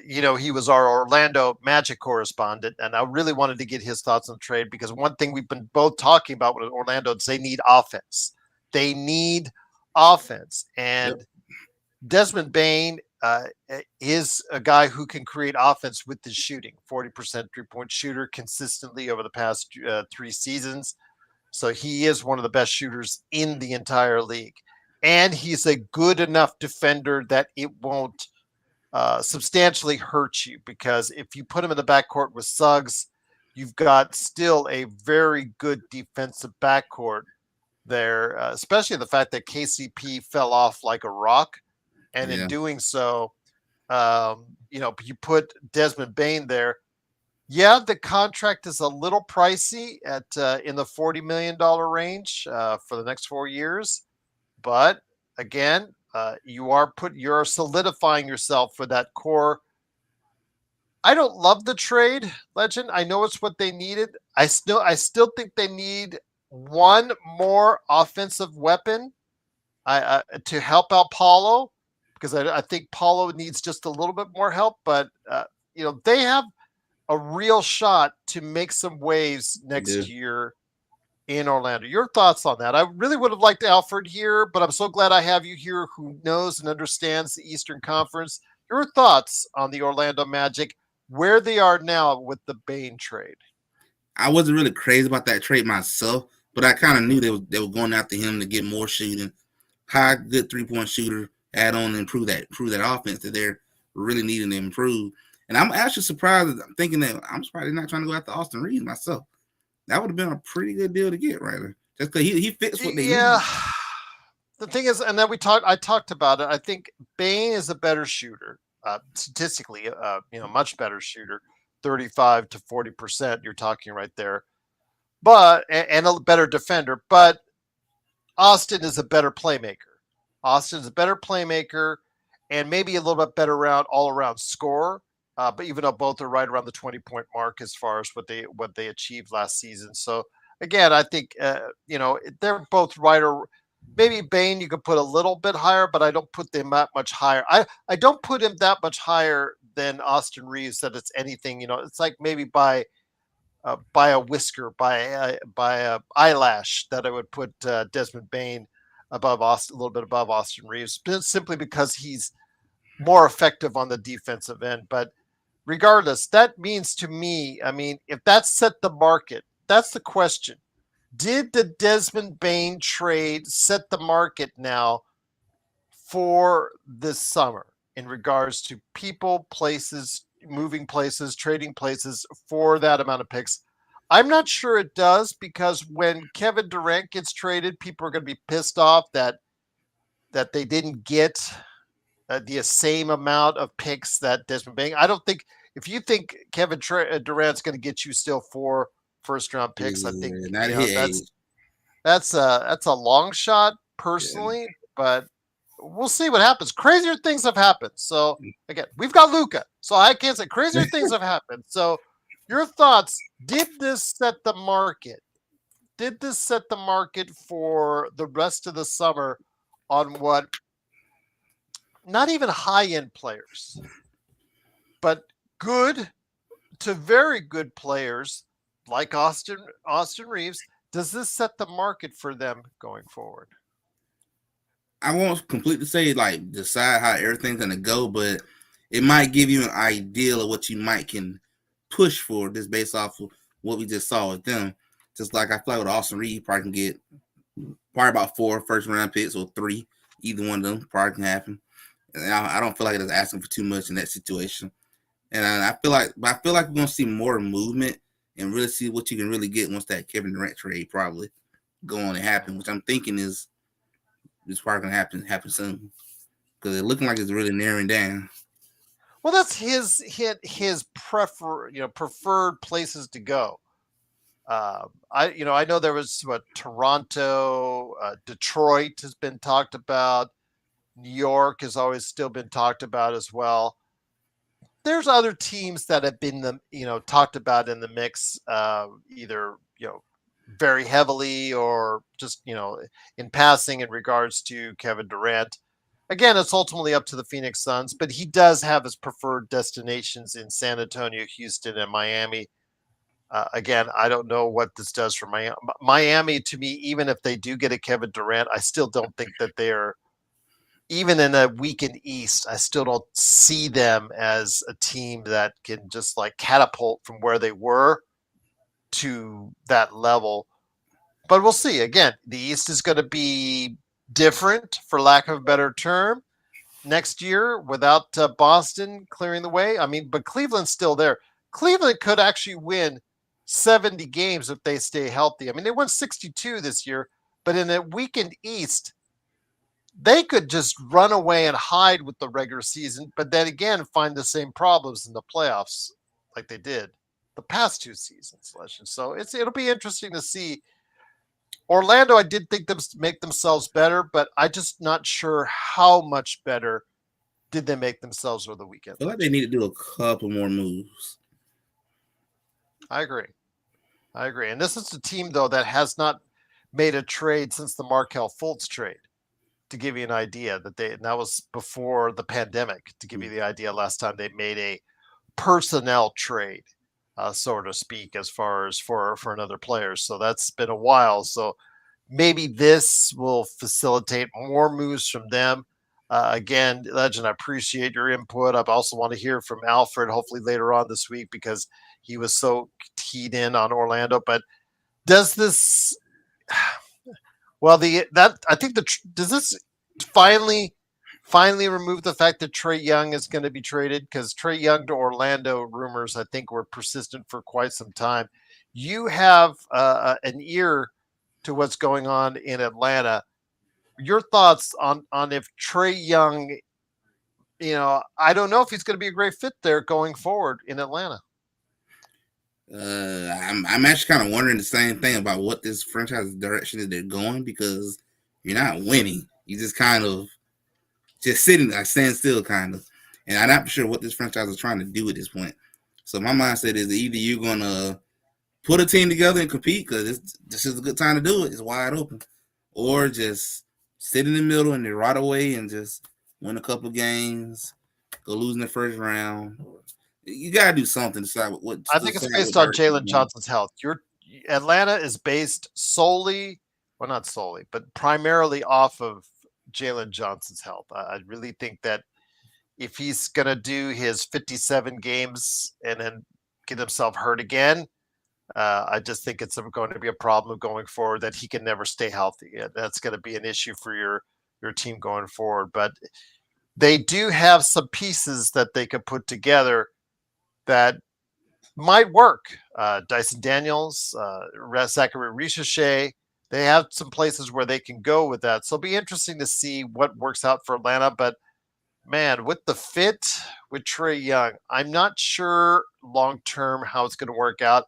He was our Orlando Magic correspondent, and I really wanted to get his thoughts on the trade because one thing we've been both talking about with Orlando is they need offense. They need offense, Yep. and Desmond Bane is a guy who can create offense with his shooting. 40% 3-point shooter consistently over the past 3 seasons. So he is one of the best shooters in the entire league. And he's a good enough defender that it won't substantially hurt you, because if you put him in the backcourt with Suggs, you've got still a very good defensive backcourt there, especially the fact that KCP fell off like a rock. And in Yeah, doing so, you put Desmond Bane there. Yeah, the contract is a little pricey at in the $40 million range for the next 4 years, but again, you're solidifying yourself for that core. I don't love the trade, Legend. I know it's what they needed. I still think they need one more offensive weapon to help out Paulo, because I think Paulo needs just a little bit more help. But they have a real shot to make some waves they next do. year in Orlando. Your thoughts on that? I really would have liked Alfred here, but I'm so glad I have you here who knows and understands the Eastern Conference. Your thoughts on the Orlando Magic, where they are now with the Bane trade? I wasn't really crazy about that trade myself, but I kind of knew they were going after him to get more shooting, high good 3-point shooter, add on and improve that offense that they're really needing to improve. And I'm actually surprised. I'm thinking that I'm surprised they're not trying to go after Austin Reeves myself. That would have been a pretty good deal to get right there, just because he fits what they Yeah. need. The thing is, and then I talked about it. I think Bane is a better shooter, statistically, much better shooter, 35 to 40%. You're talking right there, but and a better defender. But Austin is a better playmaker. Austin's a better playmaker, and maybe a little bit better all around scorer. But even though both are right around the 20-point mark as far as what they achieved last season. So again, I think they're both right, or maybe Bane you could put a little bit higher, but I don't put them that much higher. I don't put him that much higher than Austin Reeves. That it's anything. It's like maybe by a whisker, by a eyelash, that I would put Desmond Bane above Austin, a little bit above Austin Reeves, simply because he's more effective on the defensive end. But regardless, that means to me, I mean, if that set the market, that's the question. Did the Desmond Bane trade set the market now for this summer in regards to people, places, moving places, trading places for that amount of picks? I'm not sure it does, because when Kevin Durant gets traded, people are going to be pissed off that they didn't get the same amount of picks that Desmond Bane. I don't think, if you think Kevin Durant's going to get you still 4 first round picks, I think Yeah, not at his age. that's a long shot Yeah. personally, but we'll see what happens. Crazier things have happened. So again, we've got Luca, so I can't say crazier things have happened. So your thoughts? Did this set the market? Did this set the market for the rest of the summer on what, not even high end players, but good to very good players like Austin Reeves? Does this set the market for them going forward? I won't completely say like decide how everything's gonna go, but it might give you an idea of what you might can push for just based off of what we just saw with them. Just like I feel like with Austin Reed, you probably can get probably about 4 first-round picks or 3. Either one of them probably can happen. And I don't feel like it's asking for too much in that situation. And I feel like we're gonna see more movement and really see what you can really get once that Kevin Durant trade probably go on and happen, which I'm thinking is probably gonna happen soon because it's looking like it's really narrowing down. Well, that's his preferred places to go. I know there was what Toronto, Detroit has been talked about. New York has always still been talked about as well. There's other teams that have been talked about in the mix, either very heavily or just in passing in regards to Kevin Durant. Again, it's ultimately up to the Phoenix Suns, but he does have his preferred destinations in San Antonio, Houston, and Miami. Again, I don't know what this does for Miami. Miami, to me, even if they do get a Kevin Durant, I still don't think that they're even in a weakened East, I still don't see them as a team that can just like catapult from where they were to that level. But we'll see. Again, the East is going to be different, for lack of a better term, next year without Boston clearing the way. I mean, but Cleveland's still there. Cleveland could actually win 70 games if they stay healthy. I mean, they won 62 this year, but in a weakened East, they could just run away and hide with the regular season, but then again find the same problems in the playoffs like they did the past two seasons. So it'll be interesting to see. Orlando, I did think them make themselves better, but I just not sure how much better did they make themselves over the weekend. I feel like they need to do a couple more moves. I agree. And this is a team though that has not made a trade since the Markelle Fultz trade. To give you an idea, that was before the pandemic. To give you the idea, last time they made a personnel trade, so to speak, as far as for another player. So that's been a while. So maybe this will facilitate more moves from them. Again, Legend, I appreciate your input. I also want to hear from Alfred, hopefully later on this week, because he was so keyed in on Orlando. But does this? Well, does this finally remove the fact that Trae Young is going to be traded? Because Trae Young to Orlando rumors, I think, were persistent for quite some time. You have an ear to what's going on in Atlanta. Your thoughts on if Trae Young, I don't know if he's going to be a great fit there going forward in Atlanta. I'm actually kind of wondering the same thing about what this franchise direction is they're going, because you're not winning. You just kind of just sitting, like stand still, kind of. And I'm not sure what this franchise is trying to do at this point. So my mindset is either you're gonna put a team together and compete, because this is a good time to do it. It's wide open, or just sit in the middle and then right away and just win a couple games, go lose in the first round. You gotta do something to decide what. I think it's based on Jalen Johnson's health. Atlanta is based solely, well, not solely, but primarily off of Jalen Johnson's health. I really think that if he's going to do his 57 games and then get himself hurt again, I just think it's going to be a problem going forward that he can never stay healthy. That's going to be an issue for your team going forward. But they do have some pieces that they could put together that might work. Dyson Daniels, Zachary Ricochet, they have some places where they can go with that. So it'll be interesting to see what works out for Atlanta. But man, with the fit with Trae Young, I'm not sure long term how it's going to work out.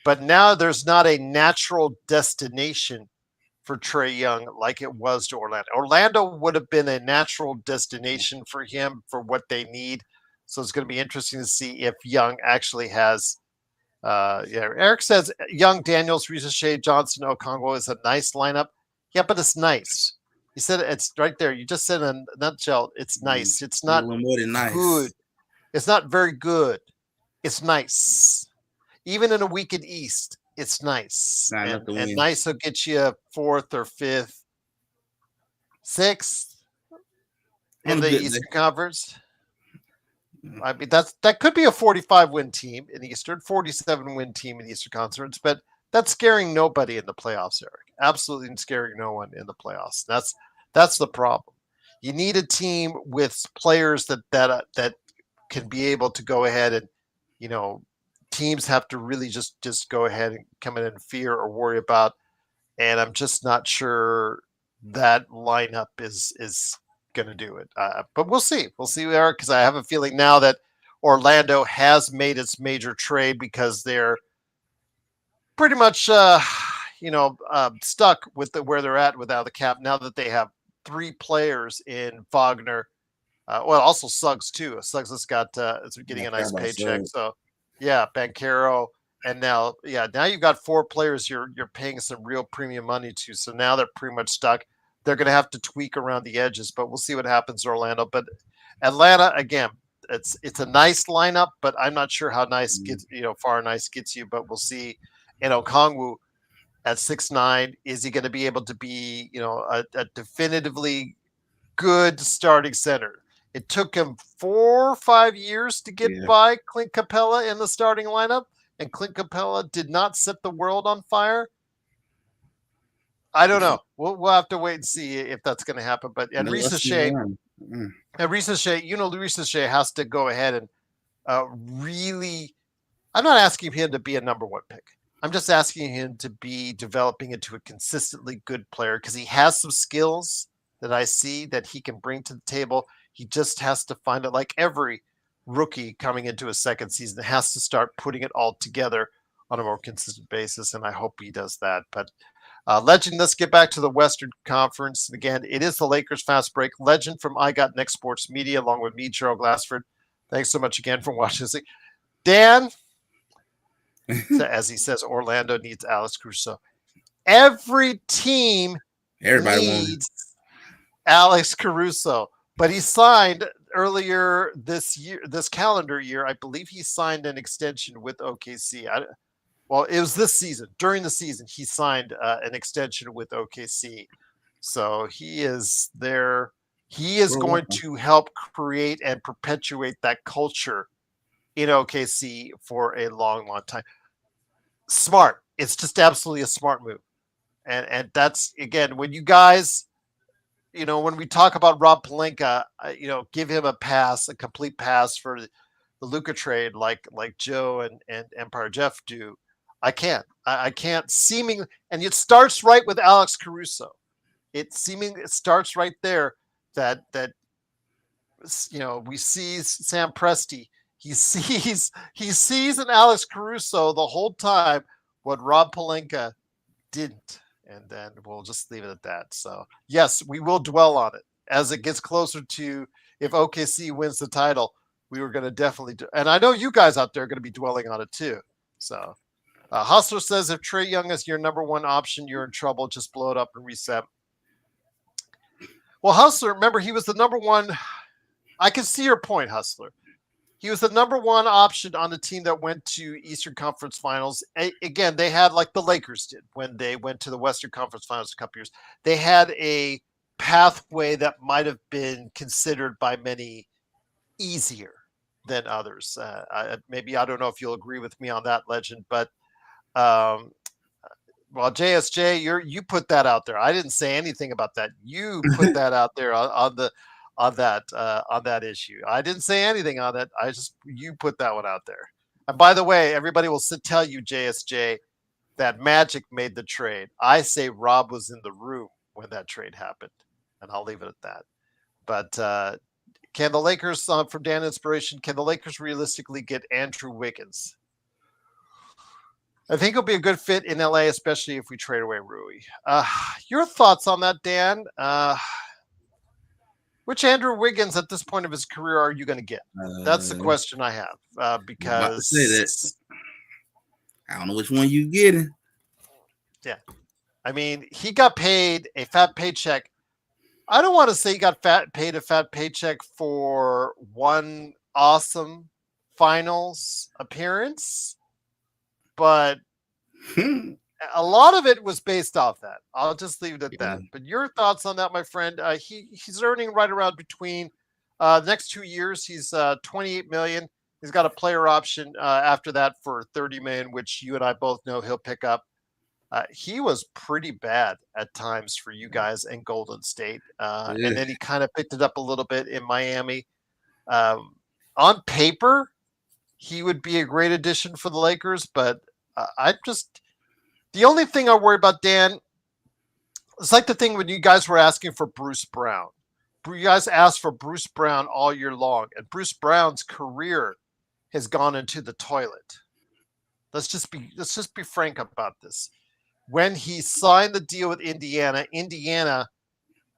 But now there's not a natural destination for Trae Young like it was to Orlando. Orlando would have been a natural destination for him for what they need. So it's going to be interesting to see if Young actually has. Eric says Young, Daniels, Ricochet, Johnson, Okongwu is a nice lineup. Yeah, but it's nice. You said it's right there. You just said in a nutshell, it's nice. It's not a little more than nice. Good. It's not very good. It's nice. Even in a weakened East, it's nice. And nice will get you fourth or fifth, sixth in the Eastern Conference. I mean, that could be a 45-win team in the Eastern, 47-win team in the Eastern Conference, but that's scaring nobody in the playoffs, Eric. Absolutely scaring no one in the playoffs. That's the problem. You need a team with players that can be able to go ahead and, teams have to really just go ahead and come in and fear or worry about. And I'm just not sure that lineup is going to do it. But we'll see. We'll see, Eric, because I have a feeling now that Orlando has made its major trade because they're pretty much, stuck with where they're at without the cap. Now that they have three players in Wagner, also Suggs too. Suggs has got is getting a nice paycheck. So yeah, Banchero. And now you've got four players you're paying some real premium money to. So now they're pretty much stuck. They're going to have to tweak around the edges, but we'll see what happens to Orlando. But Atlanta, again, it's a nice lineup, but I'm not sure how nice far nice gets you. But we'll see. And Okongwu at 6'9", is he going to be able to be a definitively good starting center. It took him 4 or 5 years to get Yeah. by Clint Capella in the starting lineup, and Clint Capella did not set the world on fire. I don't know. We'll have to wait and see if that's going to happen. But and No, Reese let's move Shea, on. Mm. Reese Shea has to go ahead and really. I'm not asking him to be a number one pick. I'm just asking him to be developing into a consistently good player because he has some skills that I see that he can bring to the table. He just has to find it, like every rookie coming into a second season, has to start putting it all together on a more consistent basis. And I hope he does that. But Legend, let's get back to the Western Conference. And again, it is the Lakers Fast Break. Legend from I Got Next Sports Media, along with me, Gerald Glassford. Thanks so much again for watching this. Dan, as he says, Orlando needs Alex Caruso. Every team Everybody wants. needs Alex Caruso, but he signed earlier this calendar year. I believe he signed an extension with OKC. Well, it was this season. During the season, he signed an extension with OKC. So he is there. He is going to help create and perpetuate that culture in OKC for a long, long time. Smart. It's just absolutely a smart move. And that's, again, when you guys, when we talk about Rob Pelinka, give him a pass, a complete pass for the Luka trade, like Joe and Empire Jeff do. I can't. I can't seemingly, and it starts right with Alex Caruso. It starts right there that we see Sam Presti. He sees an Alex Caruso the whole time what Rob Pelinka didn't. And then we'll just leave it at that. So, yes, we will dwell on it as it gets closer to if OKC wins the title. We were going to definitely do, and I know you guys out there are going to be dwelling on it too. So, Hustler says if Trae Young is your number one option, you're in trouble. Just blow it up and reset. Well, Hustler, remember, he was the number one. I can see your point, Hustler. He was the number one option on the team that went to Eastern Conference Finals. Again, they had, like the Lakers did when they went to the Western Conference Finals a couple years. They had a pathway that might have been considered by many easier than others. Maybe, I don't know if you'll agree with me on that, Legend, but well, JSJ, you put that out there. I didn't say anything about that. You put that out there on that issue. I didn't say anything on it. You put that one out there. And by the way, everybody will tell you, JSJ, that Magic made the trade. I say Rob was in the room when that trade happened, and I'll leave it at that. But can the Lakers, from Dan Inspiration, can the Lakers realistically get Andrew Wiggins? I think he'll be a good fit in LA, especially if we trade away Rui. Your thoughts on that, Dan? Which Andrew Wiggins at this point of his career are you going to get? That's the question I have. Because I'm about to say that. I don't know which one you getting. Yeah. I mean, he got paid a fat paycheck. I don't want to say he got paid a fat paycheck for one awesome finals appearance, but a lot of it was based off that. I'll just leave it at that. But your thoughts on that, my friend? He's earning right around between the next 2 years. He's $28 million. He's got a player option after that for $30 million, which you and I both know he'll pick up. He was pretty bad at times for you guys in Golden State, and then he kind of picked it up a little bit in Miami. On paper, he would be a great addition for the Lakers, but the only thing I worry about, Dan, it's like the thing when you guys were asking for Bruce Brown. You guys asked for Bruce Brown all year long, and Bruce Brown's career has gone into the toilet. Let's just be frank about this. When he signed the deal with Indiana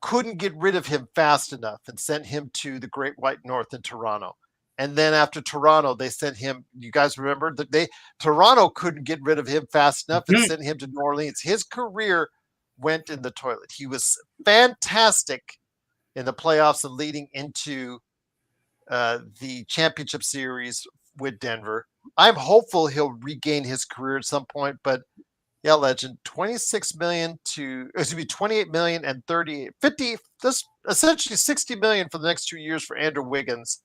couldn't get rid of him fast enough and sent him to the Great White North in Toronto. And then after Toronto, they sent him. You guys remember that Toronto couldn't get rid of him fast enough and sent him to New Orleans. His career went in the toilet. He was fantastic in the playoffs and leading into the championship series with Denver. I'm hopeful he'll regain his career at some point, but yeah, Legend, 28 million and 50. essentially $60 million for the next 2 years for Andrew Wiggins.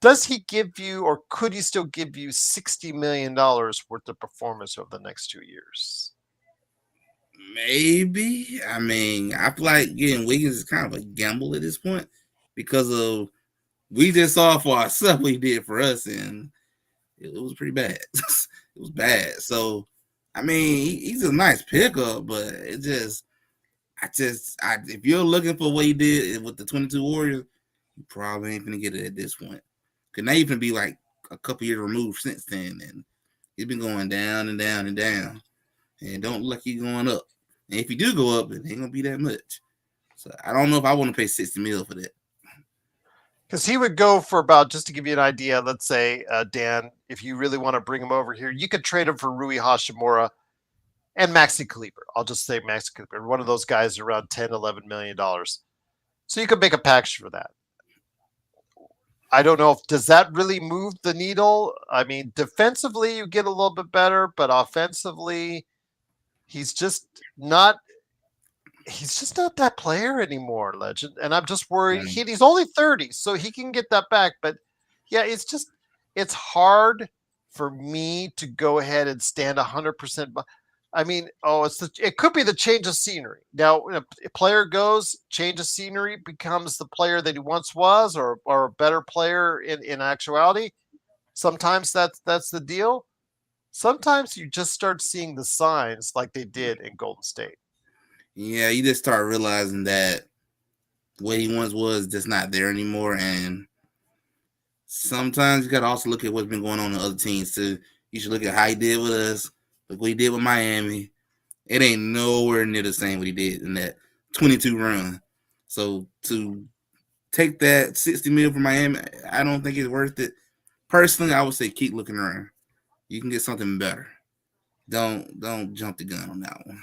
Does he give you, or could he still give you $60 million worth of performance over the next 2 years? Maybe. I mean, I feel like getting Wiggins is kind of a gamble at this point because of we just saw for ourselves what he did for us, and it was pretty bad. It was bad. So, I mean, he's a nice pickup, but it just, if you're looking for what he did with the 22 Warriors, you probably ain't gonna get it at this point. Could not even be like a couple years removed since then, and he's been going down and down and down, and don't look like he's going up. And if you do go up, it ain't gonna be that much. So I don't know if I want to pay $60 million for that. Because he would go for about, just to give you an idea, let's say, Dan, if you really want to bring him over here, you could trade him for Rui Hachimura and Maxi Kleber. I'll just say Maxi Kleber. One of those guys around $10, $11 million. So you could make a package for that. I don't know if does that really move the needle. I mean, defensively you get a little bit better, but offensively, he's just not that player anymore, Legend. And I'm just worried. He's only 30, so he can get that back. But yeah, it's hard for me to go ahead and stand 100%. I mean, it could be the change of scenery. Now, when a player goes, change of scenery, becomes the player that he once was, or a better player in actuality. Sometimes that's the deal. Sometimes you just start seeing the signs like they did in Golden State. Yeah, you just start realizing that what he once was just not there anymore. And sometimes you got to also look at what's been going on in other teams too. You should look at how he did with us, look what he did with Miami. It ain't nowhere near the same what he did in that 22 run. So to take that $60 million from Miami, I don't think it's worth it. Personally, I would say keep looking around. You can get something better. Don't jump the gun on that one.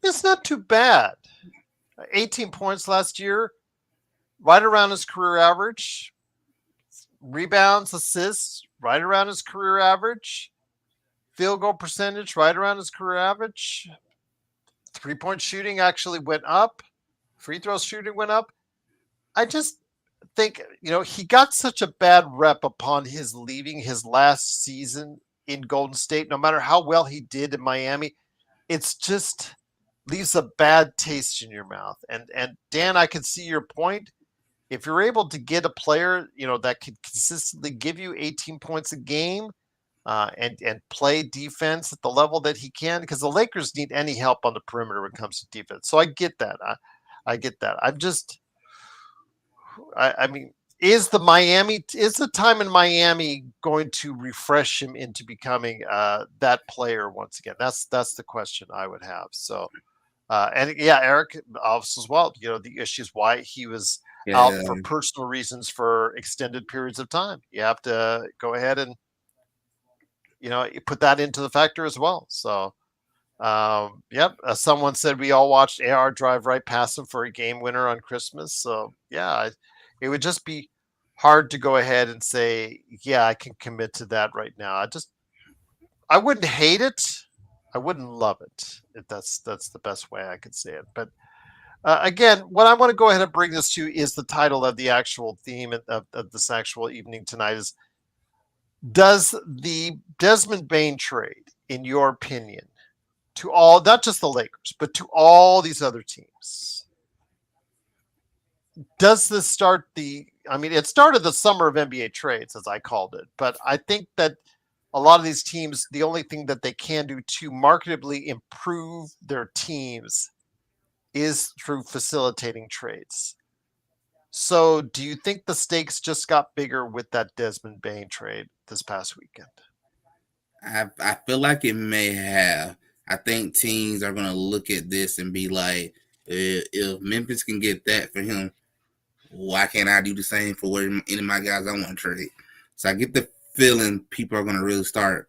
It's not too bad. 18 points last year, right around his career average. Rebounds, assists, right around his career average. Field goal percentage, right around his career average. 3-point shooting actually went up. Free throw shooting went up. I just think, he got such a bad rep upon his leaving his last season in Golden State. No matter how well he did in Miami, it's just leaves a bad taste in your mouth. And Dan, I can see your point. If you're able to get a player, that could consistently give you 18 points a game, and play defense at the level that he can, because the Lakers need any help on the perimeter when it comes to defense. So I get that. I get that. I mean, is the time in Miami going to refresh him into becoming that player once again? That's the question I would have. So, and yeah, Eric also as well. The issues why he was out for personal reasons for extended periods of time. You have to go ahead and you put that into the factor as well. So, yep. Someone said we all watched AR drive right past him for a game winner on Christmas. So yeah, it would just be hard to go ahead and say, yeah, I can commit to that right now. I wouldn't hate it. I wouldn't love it. If that's the best way I could say it. But again, what I want to go ahead and bring this to is the title of the actual theme of this actual evening tonight is, does the Desmond Bane trade, in your opinion, to all, not just the Lakers, but to all these other teams, does this start it started the summer of NBA trades, as I called it, but I think that a lot of these teams, the only thing that they can do to marketably improve their teams is through facilitating trades. So do you think the stakes just got bigger with that Desmond Bane trade this past weekend? I feel like it may have. I think teams are going to look at this and be like, if Memphis can get that for him, why can't I do the same for any of my guys I want to trade? So I get the feeling people are going to really start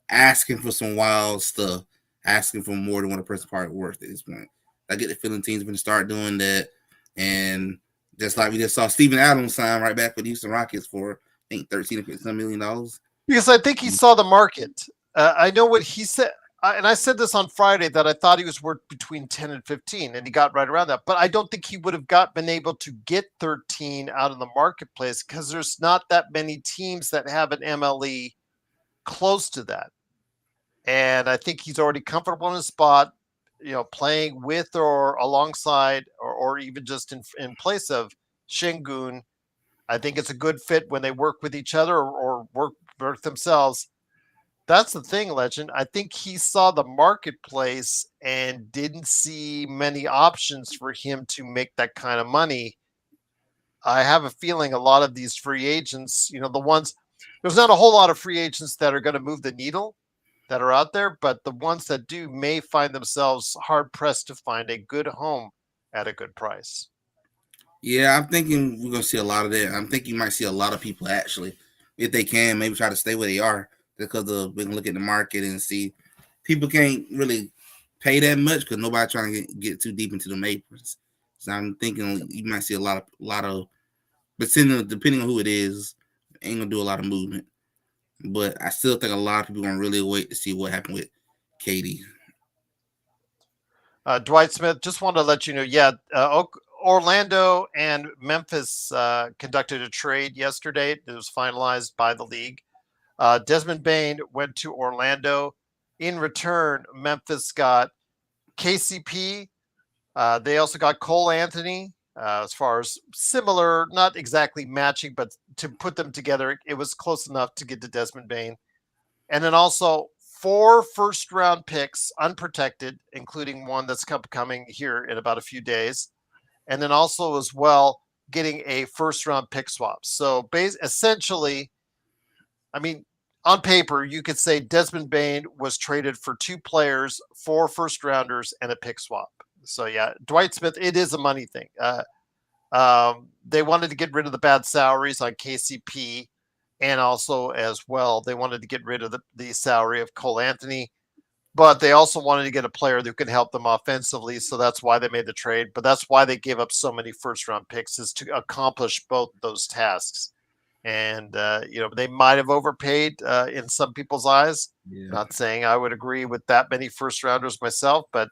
asking for some wild stuff, asking for more than what a person part worth at this point. I get the feeling teams are going to start doing that. And just like we just saw Steven Adams sign right back with the Houston Rockets for, I think, $13 million. Because I think he saw the market. I know what he said. and I said this on Friday that I thought he was worth between 10 and 15, and he got right around that. But I don't think he would have been able to get 13 out of the marketplace because there's not that many teams that have an MLE close to that. And I think he's already comfortable in his spot, playing with or alongside or even just in place of Shingun. I think it's a good fit when they work with each other or work themselves. That's the thing, Legend. I think he saw the marketplace and didn't see many options for him to make that kind of money. I have a feeling a lot of these free agents, there's not a whole lot of free agents that are going to move the needle that are out there, but the ones that do may find themselves hard pressed to find a good home at a good price. Yeah, I'm thinking we're gonna see a lot of that. I'm thinking you might see a lot of people actually, if they can, maybe try to stay where they are because we can look at the market and see people can't really pay that much because nobody trying to get too deep into the aprons. So I'm thinking you might see a lot of, but depending on who it is, ain't gonna do a lot of movement. But I still think a lot of people gonna really wait to see what happened with Katie. Dwight Smith, just wanted to let you know, Orlando and Memphis conducted a trade yesterday. It was finalized by the league. Desmond Bane went to Orlando. In return, Memphis got KCP. They also got Cole Anthony. As far as similar, not exactly matching, but to put them together, it was close enough to get to Desmond Bane. And then also 4 first-round picks, unprotected, including one that's coming here in about a few days. And then also as well, getting a first-round pick swap. So essentially, I mean, on paper, you could say Desmond Bane was traded for 2 players, 4 first-rounders, and a pick swap. So yeah, Dwight Smith, it is a money thing. They wanted to get rid of the bad salaries on KCP, and also as well, they wanted to get rid of the salary of Cole Anthony, but they also wanted to get a player that could help them offensively. So that's why they made the trade. But that's why they gave up so many first-round picks, is to accomplish both those tasks. And they might have overpaid in some people's eyes. Yeah. Not saying I would agree with that many first-rounders myself, but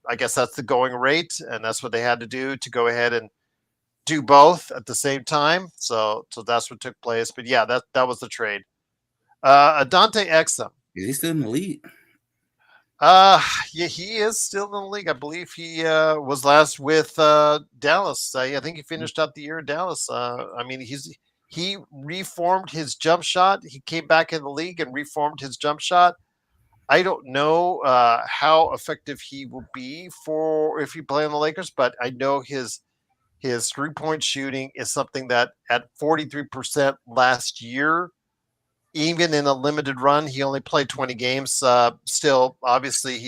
I guess that's the going rate, and that's what they had to do to go ahead and do both at the same time. So that's what took place. But yeah, that was the trade. Adante Exum. Is he still in the league? Yeah, he is still in the league. I believe he was last with Dallas. I think he finished out the year in Dallas. I mean, he reformed his jump shot. He came back in the league and reformed his jump shot. I don't know how effective he will be for if he play on the Lakers, but I know his 3-point shooting is something that at 43% last year, even in a limited run, he only played 20 games. Still, obviously,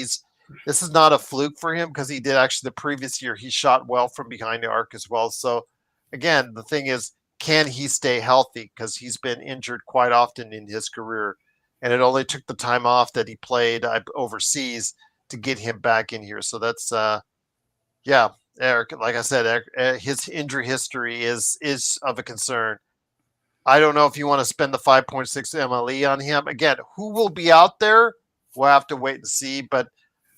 this is not a fluke for him because he did actually the previous year. He shot well from behind the arc as well. So, again, the thing is, can he stay healthy? Because he's been injured quite often in his career. And it only took the time off that he played overseas to get him back in here. So that's, Eric, like I said, Eric, his injury history is of a concern. I don't know if you want to spend the 5.6 MLE on him. Again, who will be out there? We'll have to wait and see. But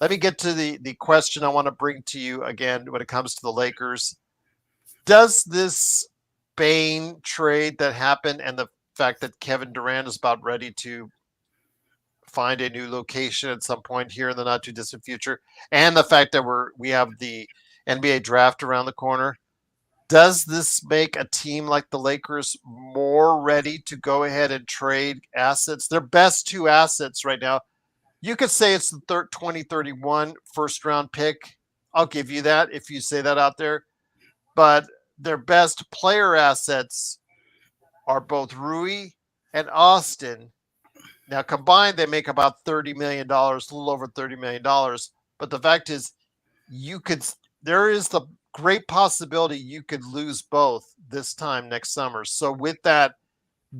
let me get to the question I want to bring to you again when it comes to the Lakers. Does this Bane trade that happened and the fact that Kevin Durant is about ready to find a new location at some point here in the not too distant future, and the fact that we have the NBA draft around the corner, does this make a team like the Lakers more ready to go ahead and trade assets? Their best 2 assets right now, you could say it's the 2031 first round pick. I'll give you that if you say that out there. But their best player assets are both Rui and Austin. Now, combined, they make about $30 million, a little over $30 million. But the fact is, there is the great possibility you could lose both this time next summer. So with that,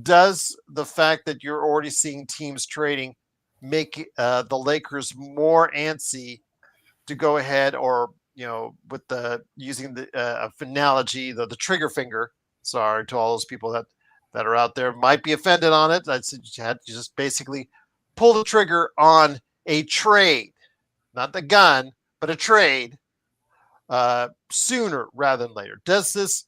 does the fact that you're already seeing teams trading make the Lakers more antsy to go ahead, or with using the analogy, the trigger finger? Sorry to all those people that are out there might be offended on it. I said you had to just basically pull the trigger on a trade, not the gun, but a trade sooner rather than later? Does this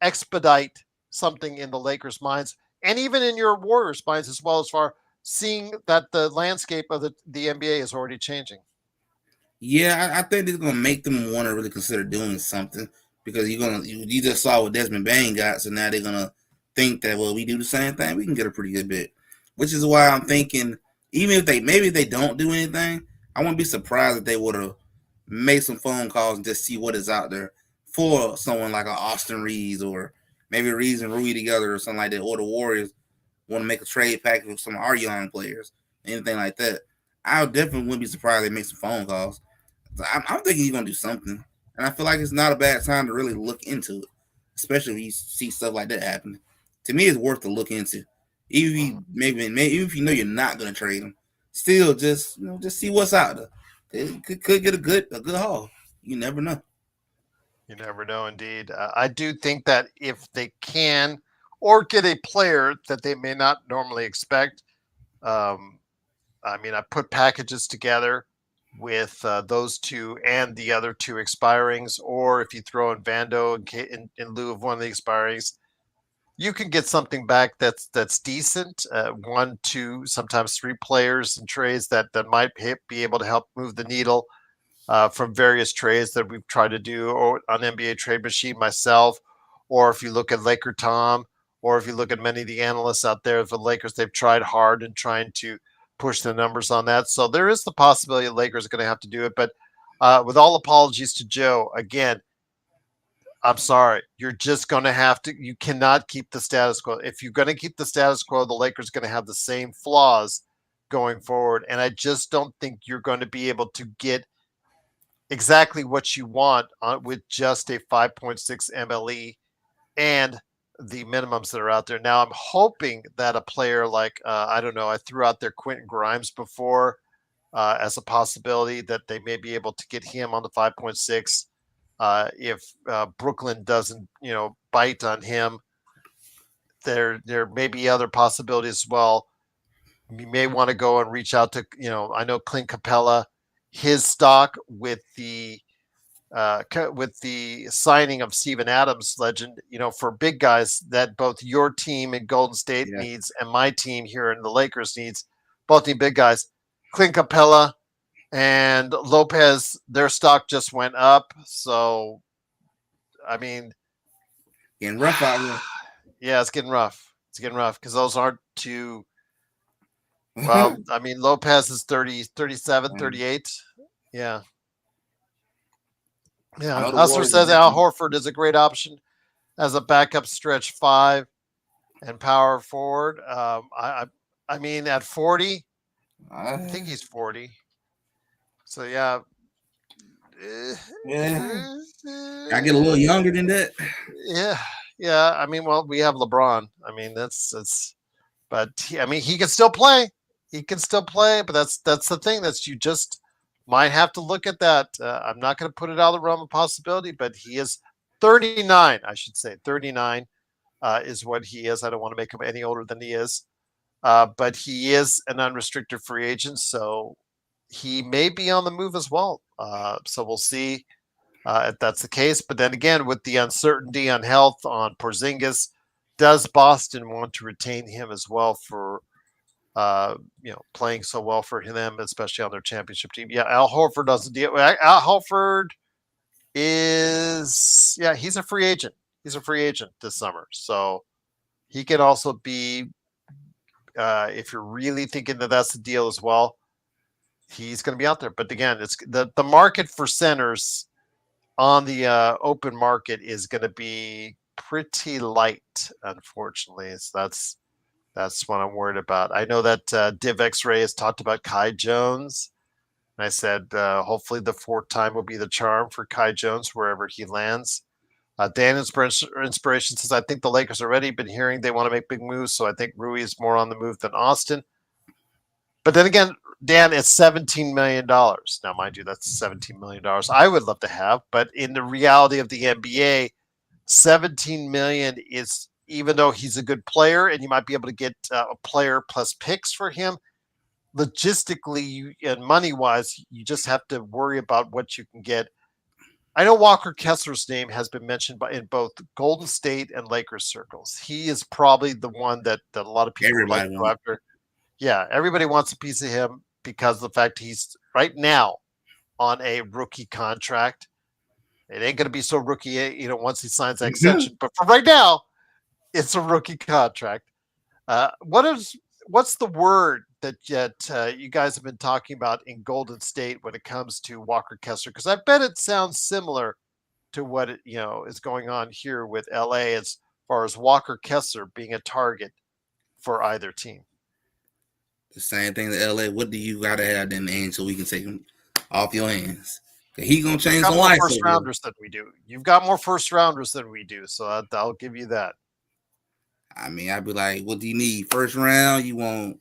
expedite something in the Lakers' minds and even in your Warriors' minds as well, as far seeing that the landscape of the NBA is already changing? Yeah, I think it's gonna make them want to really consider doing something because you just saw what Desmond Bane got, so now they're gonna think that well we do the same thing, we can get a pretty good bit, which is why I'm thinking even if they don't do anything, I wouldn't be surprised if they would have made some phone calls and just see what is out there for someone like a Austin Reeves or maybe Reeves and Rui together or something like that, or the Warriors want to make a trade package with some of our young players, anything like that. I definitely wouldn't be surprised if they make some phone calls. So I'm thinking he's gonna do something, and I feel like it's not a bad time to really look into it, especially when you see stuff like that happening. To me, it's worth to look into. Even if you, maybe even if you know you're not gonna trade him, still just see what's out there. It could get a good haul. You never know. You never know, indeed. I do think that if they can, or get a player that they may not normally expect, um, I mean, I put packages together with those two and the other two expirings, or if you throw in Vando in lieu of one of the expirings, you can get something back that's decent. One, two, sometimes three players in trades that might be able to help move the needle from various trades that we've tried to do or on NBA Trade Machine myself, or if you look at Laker Tom, or if you look at many of the analysts out there for the Lakers, they've tried hard in trying to push the numbers on that. So there is the possibility the Lakers are going to have to do it. But with all apologies to Joe, again, I'm sorry. You're just going to have to. You cannot keep the status quo. If you're going to keep the status quo, the Lakers are going to have the same flaws going forward. And I just don't think you're going to be able to get exactly what you want with just a 5.6 MLE and the minimums that are out there. Now, I'm hoping that a player like, I don't know, I threw out there Quentin Grimes before as a possibility that they may be able to get him on the 5.6. If Brooklyn doesn't, bite on him, there may be other possibilities as well. You may want to go and reach out to, I know Clint Capella, his stock with the signing of Steven Adams, legend, for big guys that both your team in Golden State Yeah, needs and my team here in the Lakers needs, both need big guys. Clint Capella and Lopez, their stock just went up. So, I mean, getting rough out here. yeah, it's getting rough. It's getting rough because those aren't too, well, I mean, Lopez is 30, 37, I 38. Yeah. know Yeah. the Hustler Warriors are says Al definitely. Horford is a great option as a backup stretch five and power forward. I mean, at 40, I think he's 40. So yeah, eh, Yeah, I get a little eh, younger than that. yeah, yeah. I mean, well, we have LeBron. I mean, but I mean, he can still play. He can still play, but that's the thing. That's you just might have to look at that. I'm not going to put it out of the realm of possibility, but he is 39. I should say 39 is what he is. I don't want to make him any older than he is. But he is an unrestricted free agent, so he may be on the move as well. So we'll see if that's the case. But then again, with the uncertainty on health on Porzingis, does Boston want to retain him as well for playing so well for them, especially on their championship team? Yeah, Al Horford doesn't deal. Al Horford is he's a free agent. He's a free agent this summer, so he can also be if you're really thinking that that's the deal as well, he's going to be out there. But again, it's the market for centers on the open market is going to be pretty light, unfortunately. So that's what I'm worried about. I know that Div X-Ray has talked about Kai Jones. And I said, hopefully the fourth time will be the charm for Kai Jones wherever he lands. Dan Inspiration says, I think the Lakers already been hearing they want to make big moves, so I think Rui is more on the move than Austin. But then again, Dan, it's $17 million. Now, mind you, that's $17 million I would love to have, but in the reality of the NBA, 17 million is, even though he's a good player and you might be able to get a player plus picks for him, logistically and money wise, you just have to worry about what you can get. I know Walker Kessler's name has been mentioned in both Golden State and Lakers circles. He is probably the one that a lot of people would like to Everybody go wants. after. Yeah, everybody wants a piece of him because of the fact he's right now on a rookie contract. It ain't going to be so rookie, once he signs that extension. But for right now, it's a rookie contract. What's the word that you guys have been talking about in Golden State when it comes to Walker Kessler? Because I bet it sounds similar to what is going on here with LA as far as Walker Kessler being a target for either team. The same thing to LA. What do you gotta have in the end so we can take him off your hands? He gonna You've change got some more lives first over here. rounders than we do. You've got more first rounders than we do, so I'll give you that. I mean, I'd be like, what do you need? First round, you want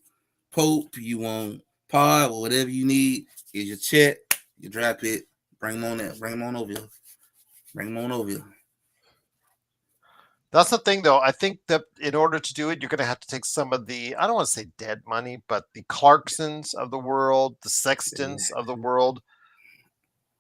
Pope, you want Pod, or whatever you need. Here's your check, your draft pick. Bring him on there. Bring him on over here. Bring him on over here. That's the thing, though. I think that in order to do it, you're going to have to take some of the, I don't want to say dead money, but the Clarksons of the world, the Sextons of the world.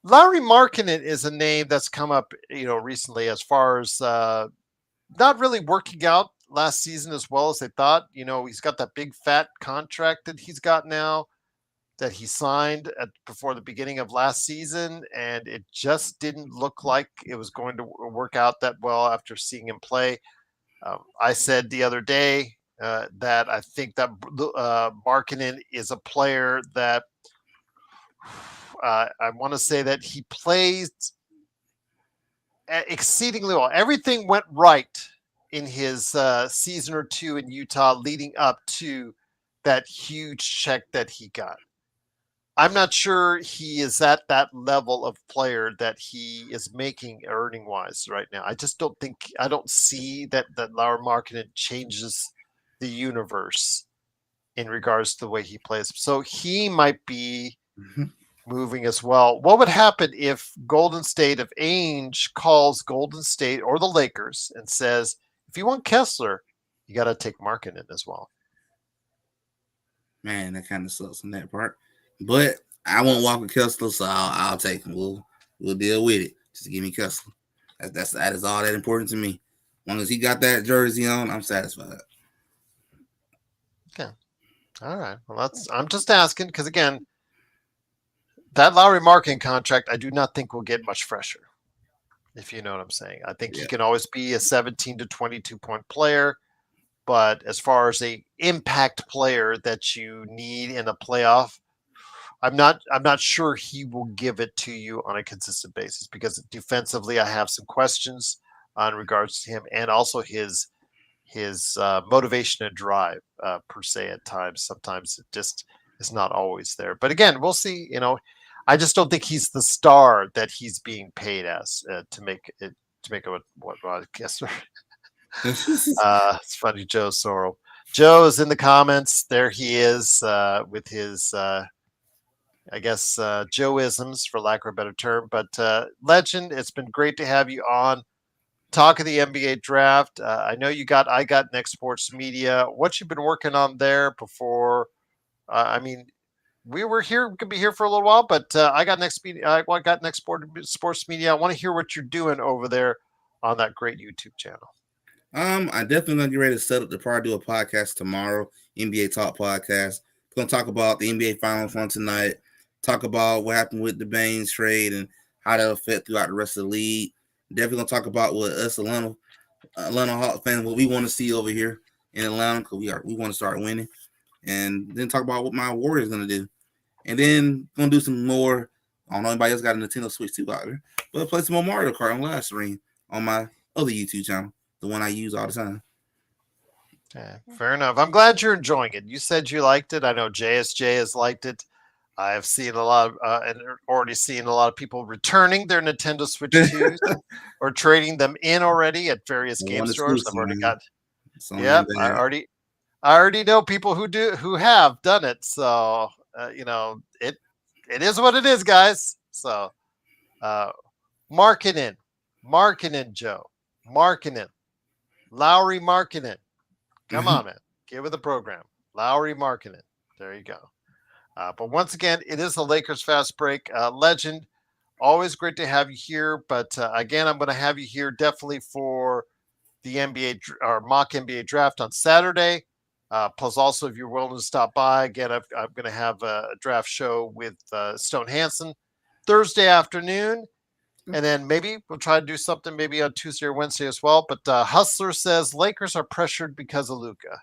Larry Markkinen is a name that's come up, recently as far as not really working out last season as well as they thought. He's got that big fat contract that he's got now that he signed before the beginning of last season, and it just didn't look like it was going to work out that well after seeing him play. I said the other day that I think that Markkinen is a player that I want to say that he plays exceedingly well. Everything went right in his season or two in Utah leading up to that huge check that he got. I'm not sure he is at that level of player that he is making earning wise right now. I just I don't see that Lauer Markkinen changes the universe in regards to the way he plays. So he might be moving as well. What would happen if Golden State, if Ainge calls Golden State or the Lakers and says, if you want Kessler, you got to take Markkinen as well? Man, that kind of sucks on that part. But I won't walk with Kessler, so I'll take him. We'll deal with it. Just give me Kessler. That is all that important to me. As long as he got that jersey on, I'm satisfied. Okay. All right. Well, I'm just asking because again, that Lowry Markkinen contract, I do not think will get much fresher. If you know what I'm saying, I think he can always be a 17 to 22 point player. But as far as a impact player that you need in a playoff, I'm not sure he will give it to you on a consistent basis because defensively I have some questions on regards to him and also his motivation and drive per se at times. Sometimes it just is not always there. But again, we'll see. I just don't think he's the star that he's being paid as to make it what I guess. It's funny, Joe Sorrell. Joe is in the comments. There he is with his, I guess, Joe-isms, for lack of a better term. But Legend, it's been great to have you on. Talk of the NBA draft. I know I got Next Sports Media. What you've been working on there before? I mean, we could be here for a little while, but I got Next Sports Media. I want to hear what you're doing over there on that great YouTube channel. I definitely gonna get ready to set up to probably do a podcast tomorrow, NBA Talk podcast. We're gonna talk about the NBA Finals from tonight. Talk about what happened with the Baines trade and how that'll affect throughout the rest of the league. Definitely gonna talk about what us Atlanta Hawks fans, what we want to see over here in Atlanta, because we want to start winning, and then talk about what my Warriors gonna do, and then gonna do some more. I don't know anybody else got a Nintendo Switch 2 out there, but play some more Mario Kart on live stream on my other YouTube channel, the one I use all the time. Okay, fair enough. I'm glad you're enjoying it. You said you liked it. I know JSJ has liked it. I have seen a lot of, and already seen a lot of people returning their Nintendo Switch 2s or trading them in already at various game stores. I've already got. Yep, I already know people who have done it. So it is what it is, guys. So Markkinen, Joe, Markkinen, Lowry Markkinen. Come on, man. Get with the program. Lowry Markkinen. There you go. But once again, it is the Lakers Fast Break. Legend, always great to have you here. But again, I'm going to have you here definitely for the NBA or mock NBA draft on Saturday. Plus, also, if you're willing to stop by, again, I'm going to have a draft show with Stone Hansen Thursday afternoon. And then maybe we'll try to do something maybe on Tuesday or Wednesday as well. But Hustler says Lakers are pressured because of Luka.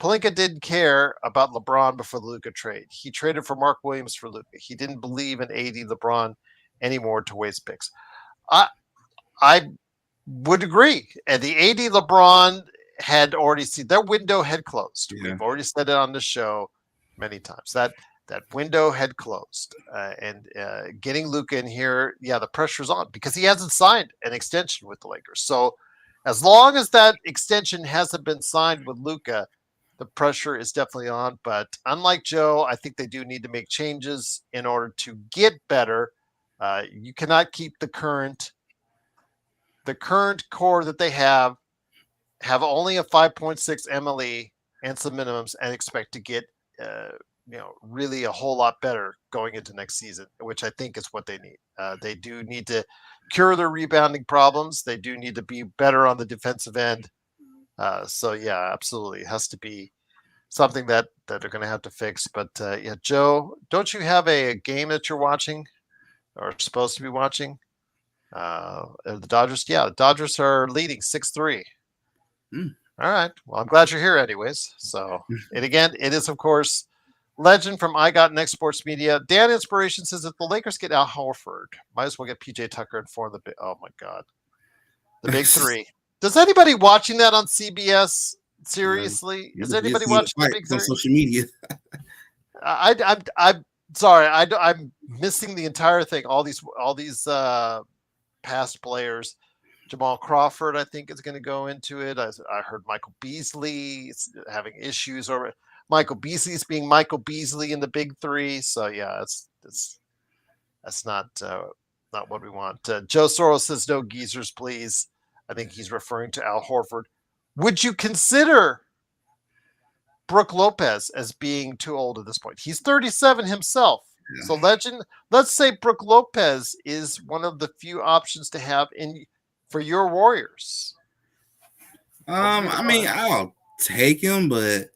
Pelinka didn't care about LeBron before the Luka trade. He traded for Mark Williams for Luka. He didn't believe in AD LeBron anymore to waste picks. I would agree. And the AD LeBron had already seen their window had closed. Yeah. We've already said it on the show many times. That window had closed. And getting Luka in here, yeah, the pressure's on because he hasn't signed an extension with the Lakers. So as long as that extension hasn't been signed with Luka, the pressure is definitely on. But unlike Joe, I think they do need to make changes in order to get better. You cannot keep the current core that they have only a 5.6 MLE and some minimums and expect to get really a whole lot better going into next season, which I think is what they need. They do need to cure their rebounding problems. They do need to be better on the defensive end. So yeah, absolutely, it has to be something that they're going to have to fix. But yeah, Joe, don't you have a game that you're watching or supposed to be watching? The Dodgers, yeah, the Dodgers are leading 6-3. All right. Well, I'm glad you're here anyways. So, and again, it is, of course, Legend from I Got Next Sports Media. Dan Inspiration says if the Lakers get Al Horford, might as well get PJ Tucker and form the oh my God. The big three. Does anybody watching that on CBS? Seriously? Is anybody watching the big three? On social media. I'm sorry. I'm missing the entire thing. All these past players. Jamal Crawford, I think, is going to go into it. I heard Michael Beasley is having issues, or Michael Beasley's being Michael Beasley in the big three. So yeah, that's not what we want. Joe Soros says no geezers, please. I think he's referring to Al Horford. Would you consider Brook Lopez as being too old at this point? He's 37 himself. Yeah. So Legend, let's say Brook Lopez is one of the few options to have for your Warriors. I mean, I'll take him, but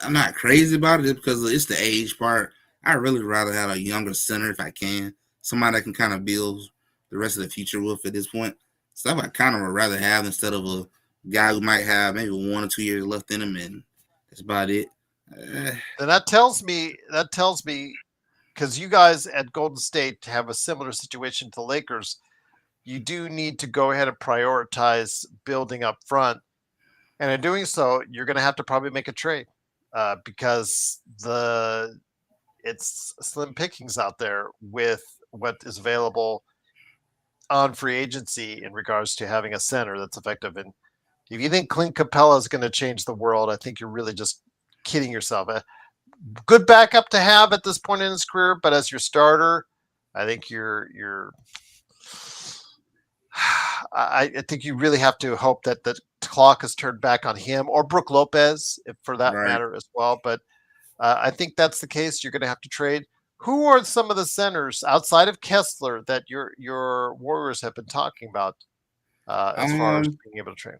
I'm not crazy about it because it's the age part. I'd really rather have a younger center if I can. Somebody that can kind of build the rest of the future with at this point. Stuff I kind of would rather have instead of a guy who might have maybe 1 or 2 years left in him, and that's about it. And that tells me, because you guys at Golden State have a similar situation to the Lakers, you do need to go ahead and prioritize building up front. And in doing so, you're going to have to probably make a trade because it's slim pickings out there with what is available on free agency in regards to having a center that's effective. And if you think Clint Capella is going to change the world, I think you're really just kidding yourself. A good backup to have at this point in his career, but as your starter, I think I think you really have to hope that the clock is turned back on him or Brook Lopez, if for that matter as well. But I think that's the case. You're going to have to trade. Who are some of the centers outside of Kessler that your Warriors have been talking about as far as being able to trade?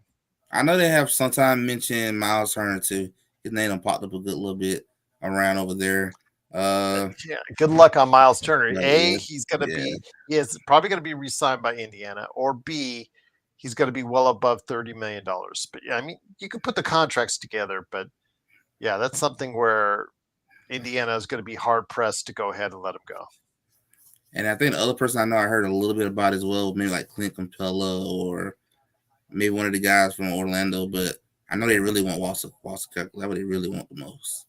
I know they have sometimes mentioned Miles Turner too. His name popped up a good little bit around over there. Yeah, good luck on Miles Turner. He's going to be, he is probably going to be re-signed by Indiana, or B, he's going to be well above $30 million. But yeah, I mean, you can put the contracts together, but yeah, that's something where Indiana is going to be hard pressed to go ahead and let him go. And I think the other person I know I heard a little bit about as well, maybe like Clint Capella or maybe one of the guys from Orlando, but I know they really want Walter Kirk. That's what they really want the most.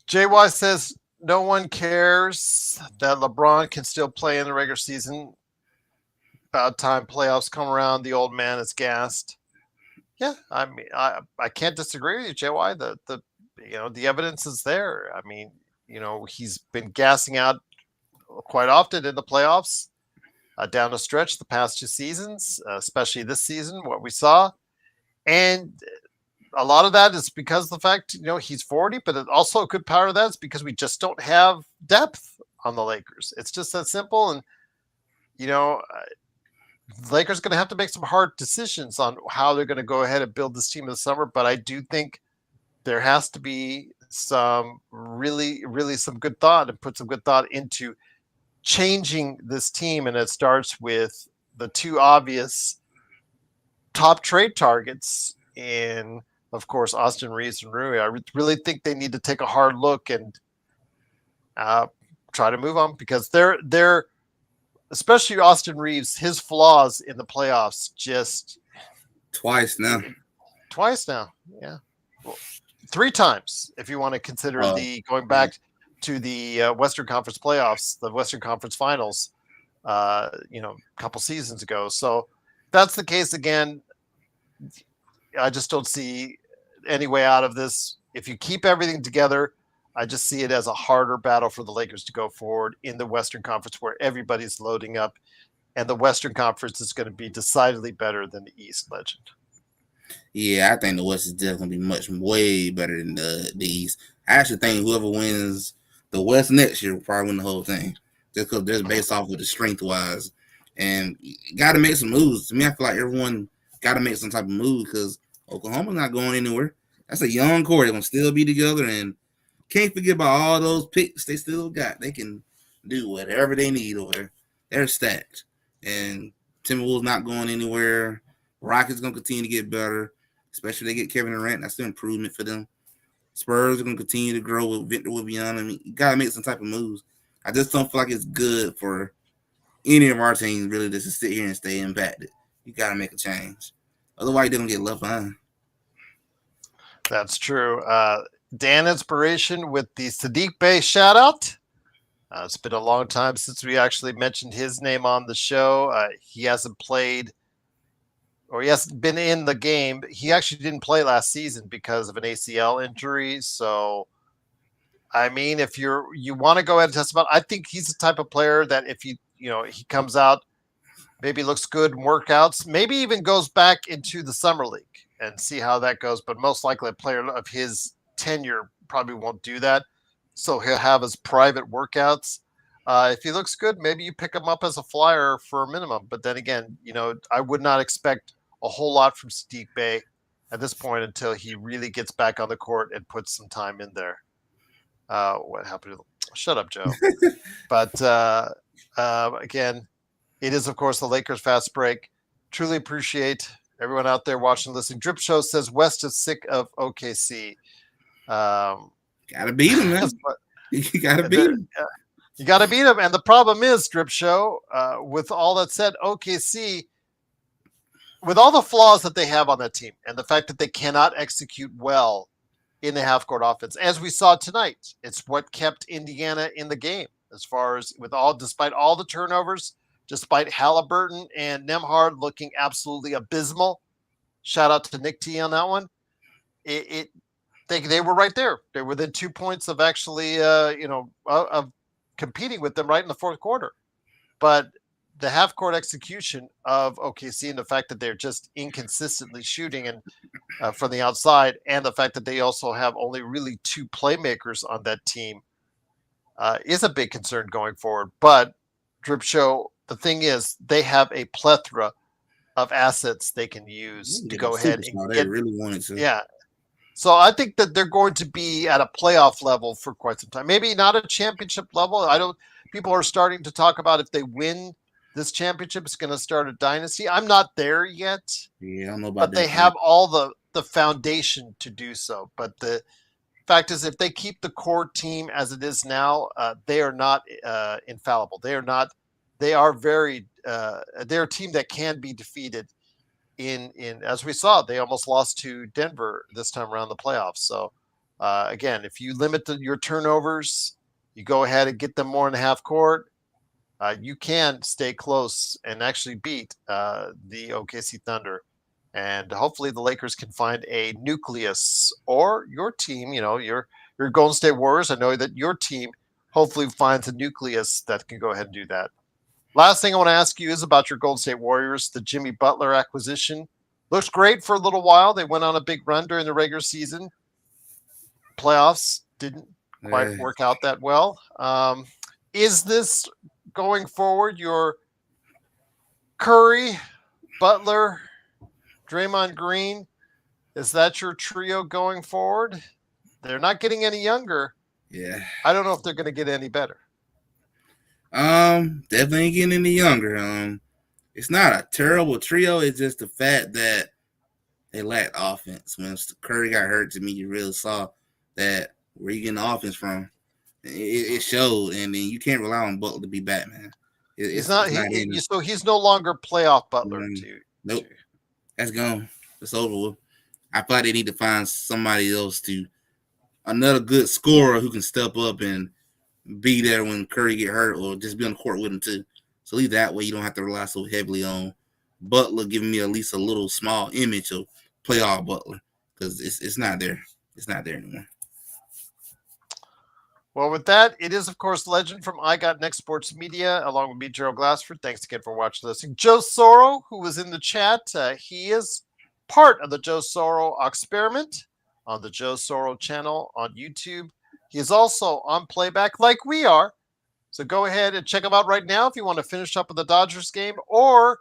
JY says no one cares that LeBron can still play in the regular season. About time playoffs come around, the old man is gassed. Yeah, I mean, I can't disagree with you, JY. The evidence is there. I mean, he's been gassing out quite often in the playoffs, down the stretch the past 2 seasons, especially this season, what we saw. And a lot of that is because of the fact, he's 40, but it also a good part of that is because we just don't have depth on the Lakers. It's just that simple. And, you know, the Lakers going to have to make some hard decisions on how they're going to go ahead and build this team in the summer. But I do think there has to be some really, really some good thought and put some good thought into changing this team. And it starts with the two obvious top trade targets in, of course, Austin Reaves and Rui. I really think they need to take a hard look and try to move on because they're especially Austin Reaves, his flaws in the playoffs just twice now. Yeah. Well, 3 times if you want to consider the going back to the Western Conference playoffs, the Western Conference Finals, a couple seasons ago. So that's the case again. I just don't see any way out of this. If you keep everything together, I just see it as a harder battle for the Lakers to go forward in the Western Conference where everybody's loading up, and the Western Conference is going to be decidedly better than the East, Legend. Yeah, I think the West is definitely going to be way better than the East. I actually think whoever wins the West next year will probably win the whole thing, just because they're based off of the strength-wise. And you got to make some moves. To me, I feel like everyone got to make some type of move because Oklahoma's not going anywhere. That's a young core. They're going to still be together, and can't forget about all those picks they still got. They can do whatever they need over there. They're stacked. And Timberwolves not going anywhere. Rockets going to continue to get better, especially if they get Kevin Durant. That's an improvement for them. Spurs are going to continue to grow with Victor Wembanyama. I mean, you got to make some type of moves. I just don't feel like it's good for any of our teams really just to sit here and stay impacted. You got to make a change. Otherwise, they're going to get left behind. That's true. Dan Inspiration with the Sadiq Bey shout out. It's been a long time since we actually mentioned his name on the show. He hasn't played, or he hasn't been in the game. He actually didn't play last season because of an ACL injury. So, I mean, if you want to go ahead and test him out, I think he's the type of player that if he comes out, maybe looks good in workouts, maybe even goes back into the summer league and see how that goes. But most likely a player of his tenure probably won't do that. So he'll have his private workouts. If he looks good, maybe you pick him up as a flyer for a minimum. But then again, I would not expect a whole lot from Sadiq Bey at this point until he really gets back on the court and puts some time in there. What happened? Shut up, Joe. But again, it is, of course, the Lakers Fast Break. Truly appreciate everyone out there watching and listening. Drip Show says West is sick of OKC. Gotta beat him, man. You gotta beat him. You gotta beat him. And the problem is, Drip Show, with all that said, OKC, with all the flaws that they have on that team and the fact that they cannot execute well in the half-court offense, as we saw tonight, it's what kept Indiana in the game as far as despite all the turnovers, despite Halliburton and Nembhard looking absolutely abysmal. Shout out to Nick T on that one. They were right there. They were within 2 points of actually, of competing with them right in the fourth quarter. But the half-court execution of OKC and the fact that they're just inconsistently shooting and from the outside, and the fact that they also have only really 2 playmakers on that team is a big concern going forward. But Drip Show, the thing is, they have a plethora of assets they can use to go ahead and get. They really wanted to. Yeah. So I think that they're going to be at a playoff level for quite some time. Maybe not a championship level. People are starting to talk about if they win this championship, it's going to start a dynasty. I'm not there yet. Yeah, I don't know about that. But they have all the foundation to do so. But the fact is, if they keep the core team as it is now, they are not infallible. They are not. They are very. They're a team that can be defeated. In as we saw, they almost lost to Denver this time around the playoffs. So again, if you limit your turnovers, you go ahead and get them more in the half court, you can stay close and actually beat the OKC Thunder. And hopefully the Lakers can find a nucleus, or your team, your Golden State Warriors. I know that your team hopefully finds a nucleus that can go ahead and do that. Last thing I want to ask you is about your Golden State Warriors, the Jimmy Butler acquisition. Looks great for a little while. They went on a big run during the regular season. Playoffs didn't quite Uh, work out that well. Is this going forward your Curry, Butler, Draymond Green? Is that your trio going forward? They're not getting any younger. yeah. I don't know if they're going to get any better. Definitely ain't getting any younger. It's not a terrible trio. It's just the fact that they lacked offense. When Curry got hurt, to me, you really saw that where you getting the offense from. It showed, and then you can't rely on Butler to be Batman. He's not. It's not in him. So he's no longer playoff Butler. Nope, that's gone. It's over with. I feel like they need to find somebody else another good scorer who can step up and be there when Curry get hurt, or just be on the court with him too. So at least that way you don't have to rely so heavily on Butler giving me at least a little small image of playoff Butler, because it's not there. It's not there anymore. Well, with that, it is, of course, Legend from I Got Next Sports Media, along with me, Gerald Glassford. Thanks again for watching, listening. Joe Soro, who was in the chat, he is part of the Joe Soro experiment on the Joe Soro channel on YouTube. He is also on playback like we are. So go ahead and check him out right now if you want to finish up with the Dodgers game, or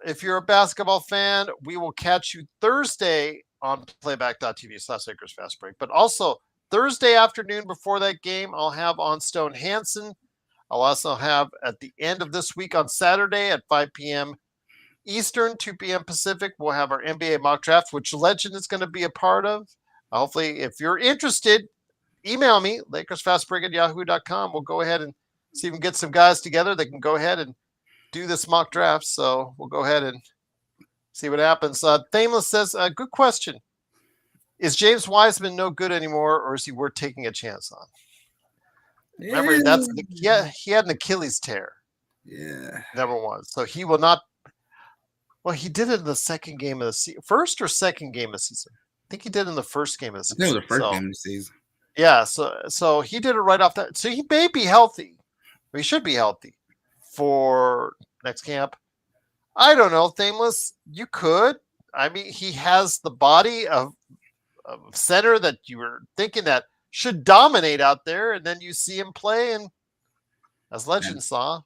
if you're a basketball fan, we will catch you Thursday on playback.tv/Lakers Fast Break. But also Thursday afternoon before that game, I'll have on Stone Hansen. I'll also have at the end of this week on Saturday at 5 p.m. Eastern, 2 p.m. Pacific, we'll have our NBA mock draft, which Legend is going to be a part of. Hopefully, if you're interested, email me, LakersFastBreak@yahoo.com. We'll go ahead and see if we can get some guys together that can go ahead and do this mock draft. So we'll go ahead and see what happens. Thameless says, good question. Is James Wiseman no good anymore, or is he worth taking a chance on? Remember, he had an Achilles tear. Yeah. Number one. So he will not. Well, he did it in the second game of the season. First or second game of the season? I think he did in the first game of the season. I think it was the first game of the season. Yeah, so he did it right off that. So he may be healthy. He should be healthy for next camp. I don't know, Thameless. You could. I mean, he has the body of center that you were thinking that should dominate out there, and then you see him play, and as Legend saw,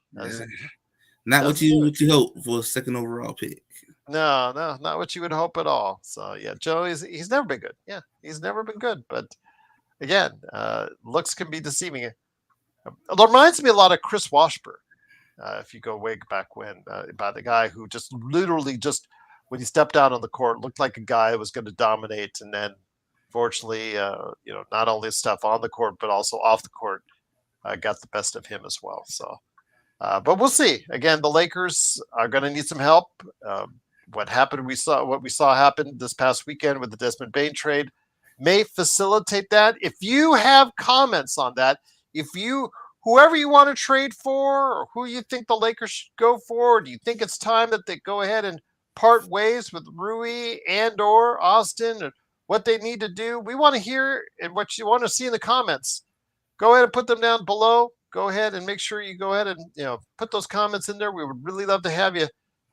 not what you hope for a second overall pick. No, not what you would hope at all. So yeah, Joe he's never been good. Yeah, he's never been good. But again, looks can be deceiving. It reminds me a lot of Chris Washburn. If you go way back when, by the guy who just literally when he stepped out on the court looked like a guy who was going to dominate, and then fortunately, not only stuff on the court but also off the court got the best of him as well. So, but we'll see. Again, the Lakers are going to need some help. What we saw happen this past weekend with the Desmond Bane trade may facilitate that. If you have comments on that, whoever you want to trade for, or who you think the Lakers should go for, do you think it's time that they go ahead and part ways with Rui and/or Austin, and what they need to do? We want to hear and what you want to see in the comments. Go ahead and put them down below. Go ahead and make sure you go ahead and put those comments in there. We would really love to have you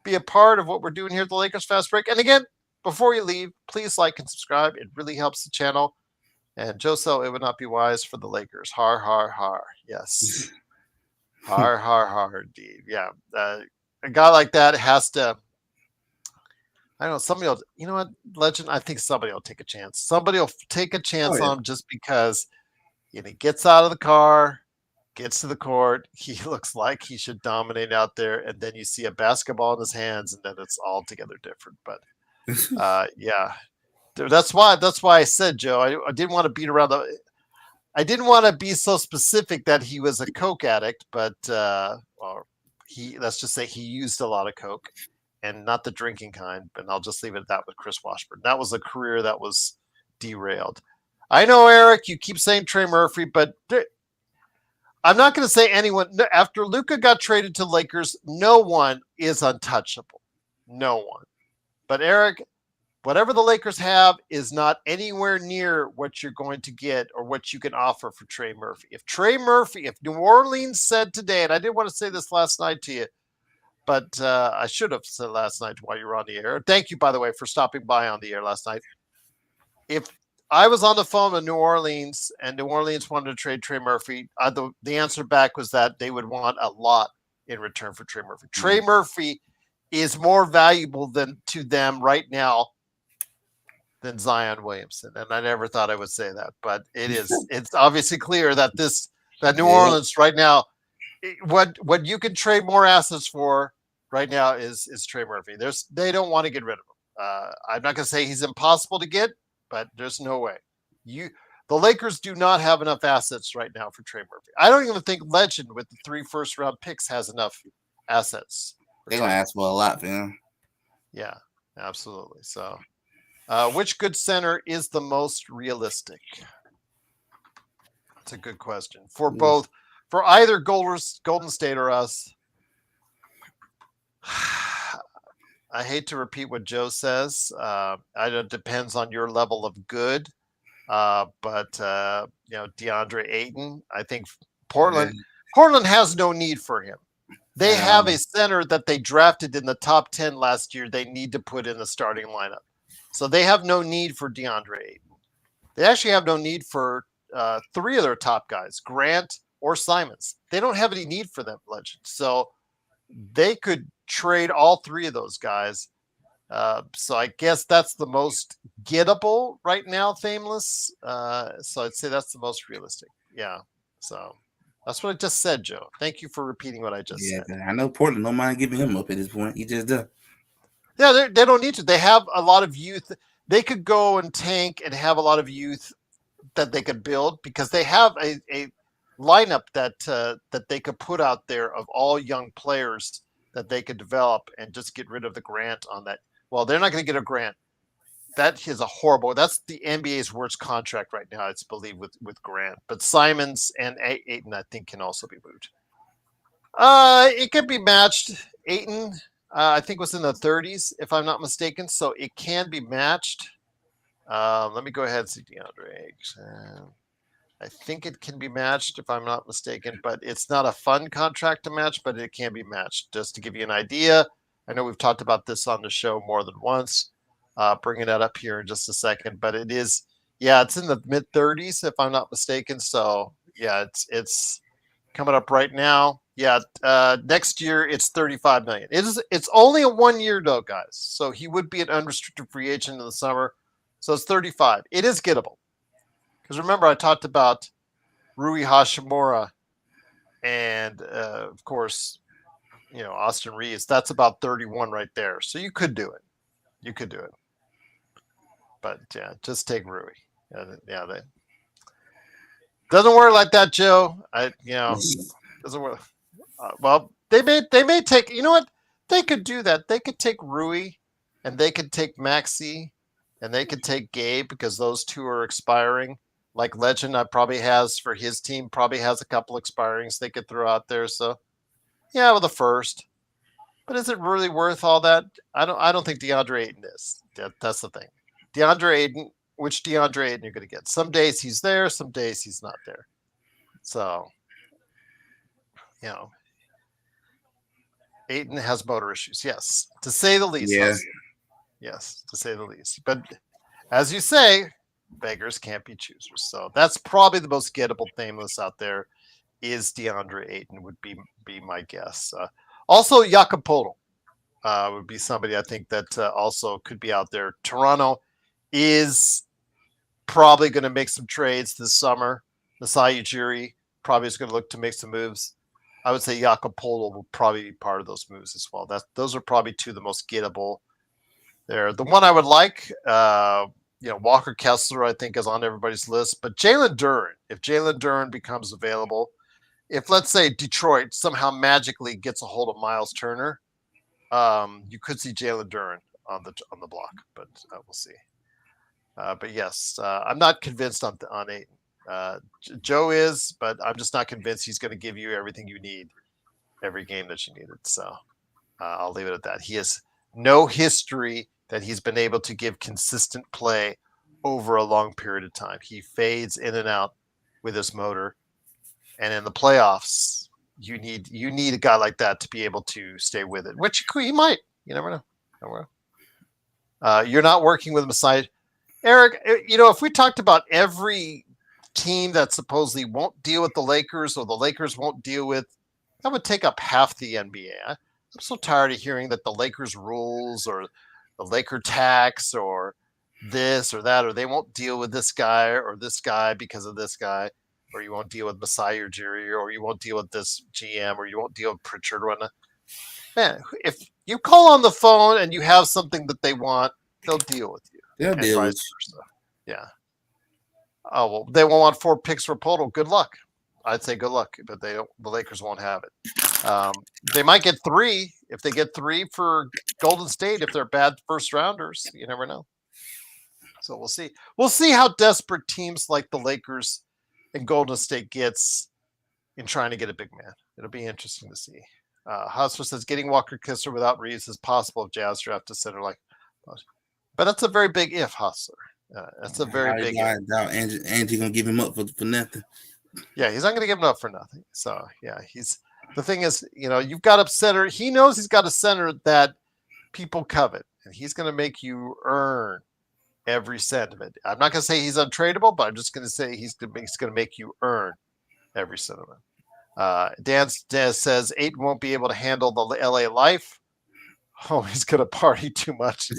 be a part of what we're doing here at the Lakers Fast Break. And again, before you leave, please like and subscribe. It really helps the channel. And Joe said it would not be wise for the Lakers. Har, har, har. Yes. Har, har, har, indeed. Yeah. A guy like that has to, I don't know, somebody will, you know what, Legend, I think somebody will take a chance. Somebody will take a chance on him just because he gets out of the car, gets to the court, he looks like he should dominate out there, and then you see a basketball in his hands, and then it's altogether different. But yeah, that's why I said, Joe, I didn't want to beat around I didn't want to be so specific that he was a coke addict, but let's just say he used a lot of coke, and not the drinking kind. But I'll just leave it at that with Chris Washburn. That was a career that was derailed. I know, Eric, you keep saying Trey Murphy, but I'm not going to say anyone. After Luka got traded to Lakers, no one is untouchable. No one. But Eric, whatever the Lakers have is not anywhere near what you're going to get or what you can offer for Trey Murphy. If New Orleans said today, and I didn't want to say this last night to you, But I should have said last night while you were on the air. Thank you, by the way, for stopping by on the air last night. If I was on the phone with New Orleans and New Orleans wanted to trade Trey Murphy, the answer back was that they would want a lot in return for Trey Murphy. Trey Murphy is more valuable to them right now than Zion Williamson. And I never thought I would say that, but it's obviously clear that New Orleans right now, what you can trade more assets for right now is Trey Murphy. They don't want to get rid of him. I'm not going to say he's impossible to get, but there's no way. The Lakers do not have enough assets right now for Trey Murphy. I don't even think Legend with the 3 first-round picks has enough assets. They're gonna ask for a lot for him. Yeah, absolutely. So, which good center is the most realistic? That's a good question for either Golden State or us. I hate to repeat what Joe says. It depends on your level of good. But DeAndre Ayton, I think Portland has no need for him. They have a center that they drafted in the top 10 last year. They need to put in the starting lineup. So they have no need for DeAndre Ayton. They actually have no need for 3 of their top guys, Grant or Simons. They don't have any need for them, Legend. So they could trade all 3 of those guys. So I guess that's the most gettable right now, Fameless. So I'd say that's the most realistic. Yeah. So that's what I just said, Joe. Thank you for repeating what I just said. I know Portland don't mind giving him up at this point. He just does. Yeah, they don't need to. They have a lot of youth. They could go and tank and have a lot of youth that they could build because they have a lineup that they could put out there of all young players that they could develop and just get rid of the Grant on that. Well, they're not going to get a Grant. That is that's the NBA's worst contract right now, it's believed with Grant. But Simons and Ayton, I think, can also be moved. It could be matched. Ayton, I think, was in the 30s, if I'm not mistaken. So it can be matched. Let me go ahead and see DeAndre Ayton. I think it can be matched, if I'm not mistaken. But it's not a fun contract to match, but it can be matched. Just to give you an idea, I know we've talked about this on the show more than once. Bringing that up here in just a second, but it's in the mid 30s, if I'm not mistaken. So yeah, it's coming up right now. Yeah. Next year it's 35 million. It's only a 1 year though, guys. So he would be an unrestricted free agent in the summer. So it's 35. It is gettable. Because remember, I talked about Rui Hachimura and of course, Austin Reaves. That's about 31 right there. So you could do it. But yeah, just take Rui. They doesn't work like that, Joe. Doesn't work. Well, they may take. You know what? They could do that. They could take Rui, and they could take Maxey, and they could take Gabe because those 2 are expiring. Like Legend, probably has for his team. Probably has a couple expirings they could throw out there. So yeah, with a first. But is it really worth all that? I don't think DeAndre Ayton is. That's the thing. DeAndre Ayton, which DeAndre Ayton you're going to get. Some days he's there, some days he's not there. So, Ayton has motor issues, yes, to say the least. Yeah. Yes, to say the least. But as you say, beggars can't be choosers. So that's probably the most gettable Fameless out there is DeAndre Ayton would be my guess. Also, Jakob Poeltl would be somebody I think that also could be out there. Toronto is probably going to make some trades this summer. Masai Ujiri probably is going to look to make some moves. I would say Jakob Poeltl will probably be part of those moves as well. Those are probably 2 of the most gettable there. The one I would like, Walker Kessler, I think, is on everybody's list. But Jalen Duren, if Jalen Duren becomes available, if let's say Detroit somehow magically gets a hold of Miles Turner, you could see Jalen Duren on the block, but we'll see. But yes, I'm not convinced on Ayton. Joe is, but I'm just not convinced he's going to give you everything you need every game that you needed. So I'll leave it at that. He has no history that he's been able to give consistent play over a long period of time. He fades in and out with his motor. And in the playoffs, you need a guy like that to be able to stay with it, which he might. You never know. Never know. You're not working with Masai. Eric, if we talked about every team that supposedly won't deal with the Lakers or the Lakers won't deal with, that would take up half the NBA. I'm so tired of hearing that the Lakers rules or the Laker tax or this or that, or they won't deal with this guy because of this guy, or you won't deal with Masai Ujiri, or you won't deal with this GM, or you won't deal with Pritchard or whatnot. Man, if you call on the phone and you have something that they want, they'll deal with you. They'll and deal vice with you. versa. Yeah. Oh well, they won't want 4 picks for Poto. Good luck. I'd say good luck, but they don't. The Lakers won't have it. They might get 3 if they get 3 for Golden State if they're bad first rounders. You never know. So we'll see. We'll see how desperate teams like the Lakers and Golden State gets in trying to get a big man. It'll be interesting to see. Hustler says getting Walker Kessler without Reaves is possible if Jazz draft a center like, but that's a very big if, Hustler. That's a very big if. I doubt Angie gonna give him up for nothing. Yeah, he's not going to give him up for nothing. So yeah, the thing is, you've got a center. He knows he's got a center that people covet, and he's going to make you earn every cent of it. I'm not going to say he's untradeable, but I'm just going to say he's going to make you earn every cent of it. Dan says Ayton won't be able to handle the LA life. Oh, he's going to party too much.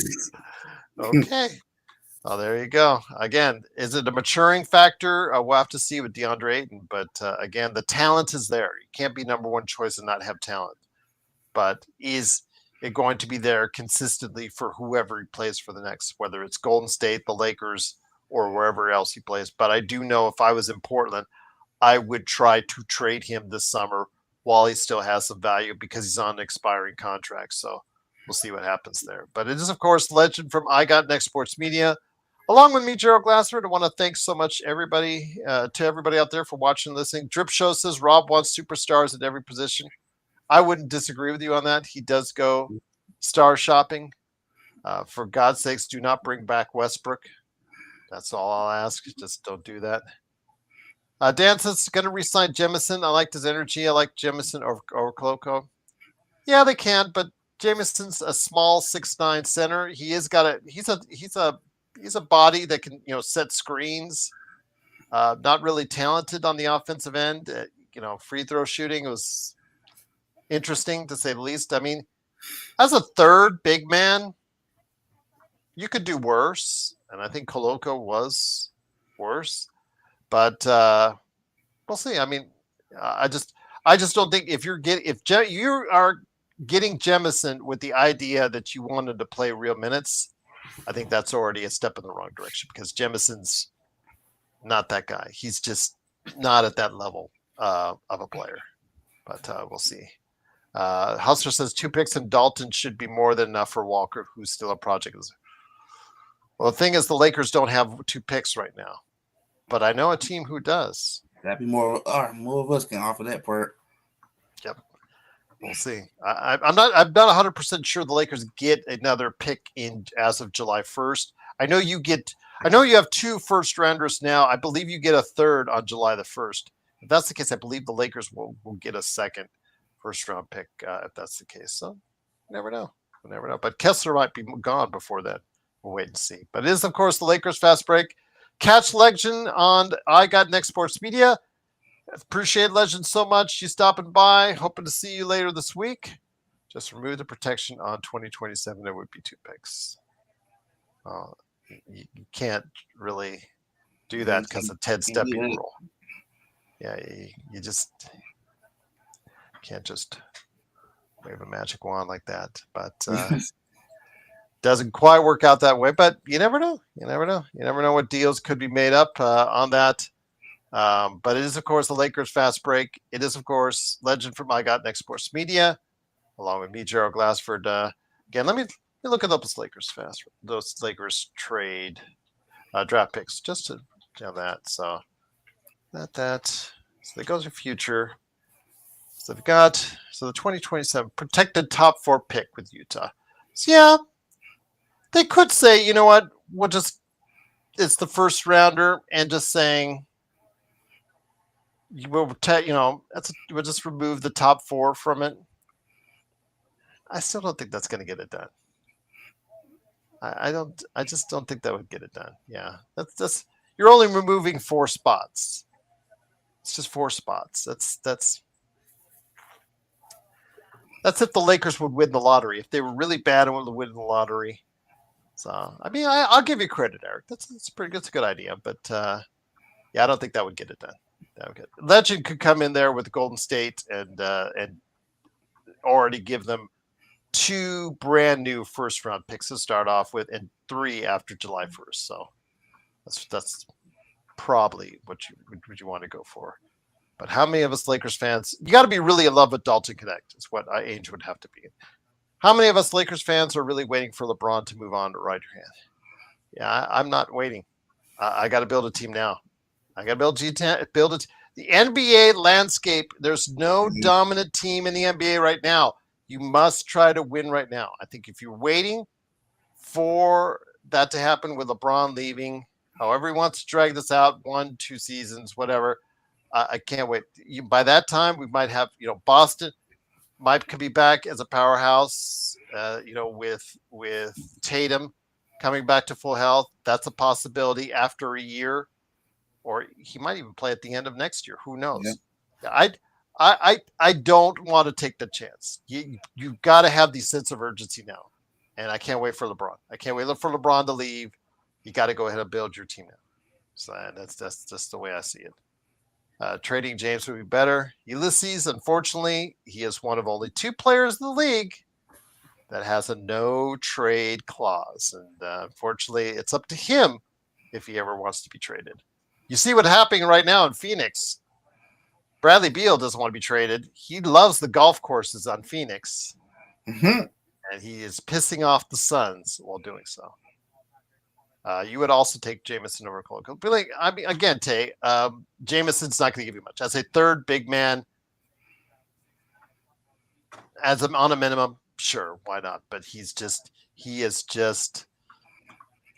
Okay. Oh, there you go. Again, is it a maturing factor? We'll have to see with DeAndre Ayton. But again, the talent is there. You can't be number one choice and not have talent. But is it going to be there consistently for whoever he plays for the next, whether it's Golden State, the Lakers, or wherever else he plays? But I do know if I was in Portland, I would try to trade him this summer while he still has some value because he's on an expiring contract. So we'll see what happens there. But it is, of course, Legend from I Got Next Sports Media. Along with me, Gerald Glassford, I want to thank so much to everybody out there for watching and listening. Drip Show says Rob wants superstars at every position. I wouldn't disagree with you on that. He does go star shopping. For God's sakes, do not bring back Westbrook. That's all I'll ask. Just don't do that. Dan says going to re-sign Jemison. I liked his energy. I like Jemison over Koloko. Yeah, they can, but Jamison's a small 6'9" center. He's a body that can, set screens. Not really talented on the offensive end. Free throw shooting was interesting to say the least. I mean, as a third big man, you could do worse. And I think Koloko was worse, but we'll see. I mean, I just don't think if you are getting Jemison with the idea that you wanted to play real minutes, I think that's already a step in the wrong direction because Jemison's not that guy. He's just not at that level of a player. But we'll see. Hustler says 2 picks and Dalton should be more than enough for Walker, who's still a project. Well, the thing is, the Lakers don't have 2 picks right now, but I know a team who does. That'd be more of us can offer that part. Yep. We'll see. I'm not 100% sure the Lakers get another pick in as of July 1st. I know you have 2 first rounders now. I believe you get a third on July the 1st. If that's the case, I believe the Lakers will get a second first round pick if that's the case. So you never know. We'll never know. But Kessler might be gone before that. We'll wait and see. But it is, of course, the Lakers Fast Break. Catch Legend on I Got Next Sports Media. Appreciate Legend so much. You stopping by. Hoping to see you later this week. Just remove the protection on 2027. There would be 2 picks. You can't really do that because of Ted Stepping rule. Yeah, you just can't just wave a magic wand like that. But doesn't quite work out that way. But you never know. You never know what deals could be made up on that. But it is, of course, the Lakers Fast Break. It is, of course, Legend from I Got Next Sports Media, along with me, Gerald Glassford. Again, let me look at those Lakers trade draft picks just to have that. So that. So that goes to future. So they've got the 2027 protected top 4 pick with Utah. So yeah, they could say, you know what, it's the first rounder, and just saying, we'll just remove the top 4 from it. I still don't think that's going to get it done. I just don't think that would get it done. Yeah, that's you're only removing 4 spots. It's just 4 spots. That's if the Lakers would win the lottery. If they were really bad and would win the lottery. So I mean, I'll give you credit, Eric. That's pretty. That's a good idea, but yeah, I don't think that would get it done. That would get Legend could come in there with Golden State and already give them 2 brand new first round picks to start off with, and 3 after July 1st. So that's probably what you want to go for. But how many of us Lakers fans? You got to be really in love with Dalton Connect. Is what Ainge would have to be. How many of us Lakers fans are really waiting for LeBron to move on to ride your hand? Yeah, I'm not waiting. I got to build a team now. I got to build G10. Build it. The NBA landscape. There's no dominant team in the NBA right now. You must try to win right now. I think if you're waiting for that to happen with LeBron leaving, however he wants to drag this out, 1, 2 seasons, whatever. I can't wait. By that time, we might have, Boston might be back as a powerhouse, with Tatum coming back to full health. That's a possibility after a year, or he might even play at the end of next year. Who knows? Yeah. I don't want to take the chance. You've got to have the sense of urgency now, and I can't wait for LeBron. I can't wait for LeBron to leave. You got to go ahead and build your team now. So that's just the way I see it. Trading James would be better. Ulysses, unfortunately, he is one of only 2 players in the league that has a no trade clause. And unfortunately, it's up to him if he ever wants to be traded. You see what's happening right now in Phoenix. Bradley Beal doesn't want to be traded. He loves the golf courses on Phoenix. Mm-hmm. And he is pissing off the Suns while doing so. You would also take Jamison over Cole. I mean, again, Tay, Jamison's not going to give you much. As a third big man, on a minimum, sure, why not? But he is just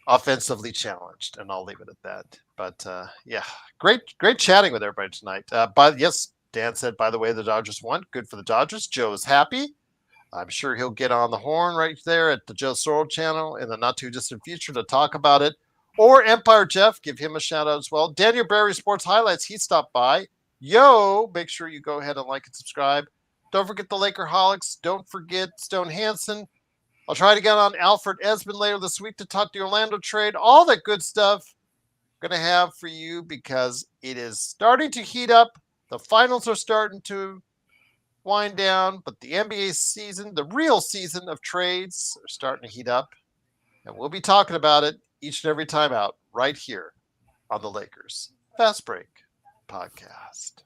offensively challenged, and I'll leave it at that. But yeah, great chatting with everybody tonight. But yes, Dan said, by the way, the Dodgers won. Good for the Dodgers. Joe is happy. I'm sure he'll get on the horn right there at the Joe Sorrell channel in the not too distant future to talk about it. Or Empire Jeff, give him a shout out as well. Daniel Barry Sports Highlights, he stopped by. Yo, make sure you go ahead and like and subscribe. Don't forget the Lakerholics. Don't forget Stone Hansen. I'll try to get on Alfred Esmond later this week to talk the Orlando trade. All that good stuff I'm going to have for you because it is starting to heat up. The finals are starting to wind down, but the NBA season, the real season of trades, are starting to heat up, and we'll be talking about it each and every time out right here on the Lakers Fast Break Podcast.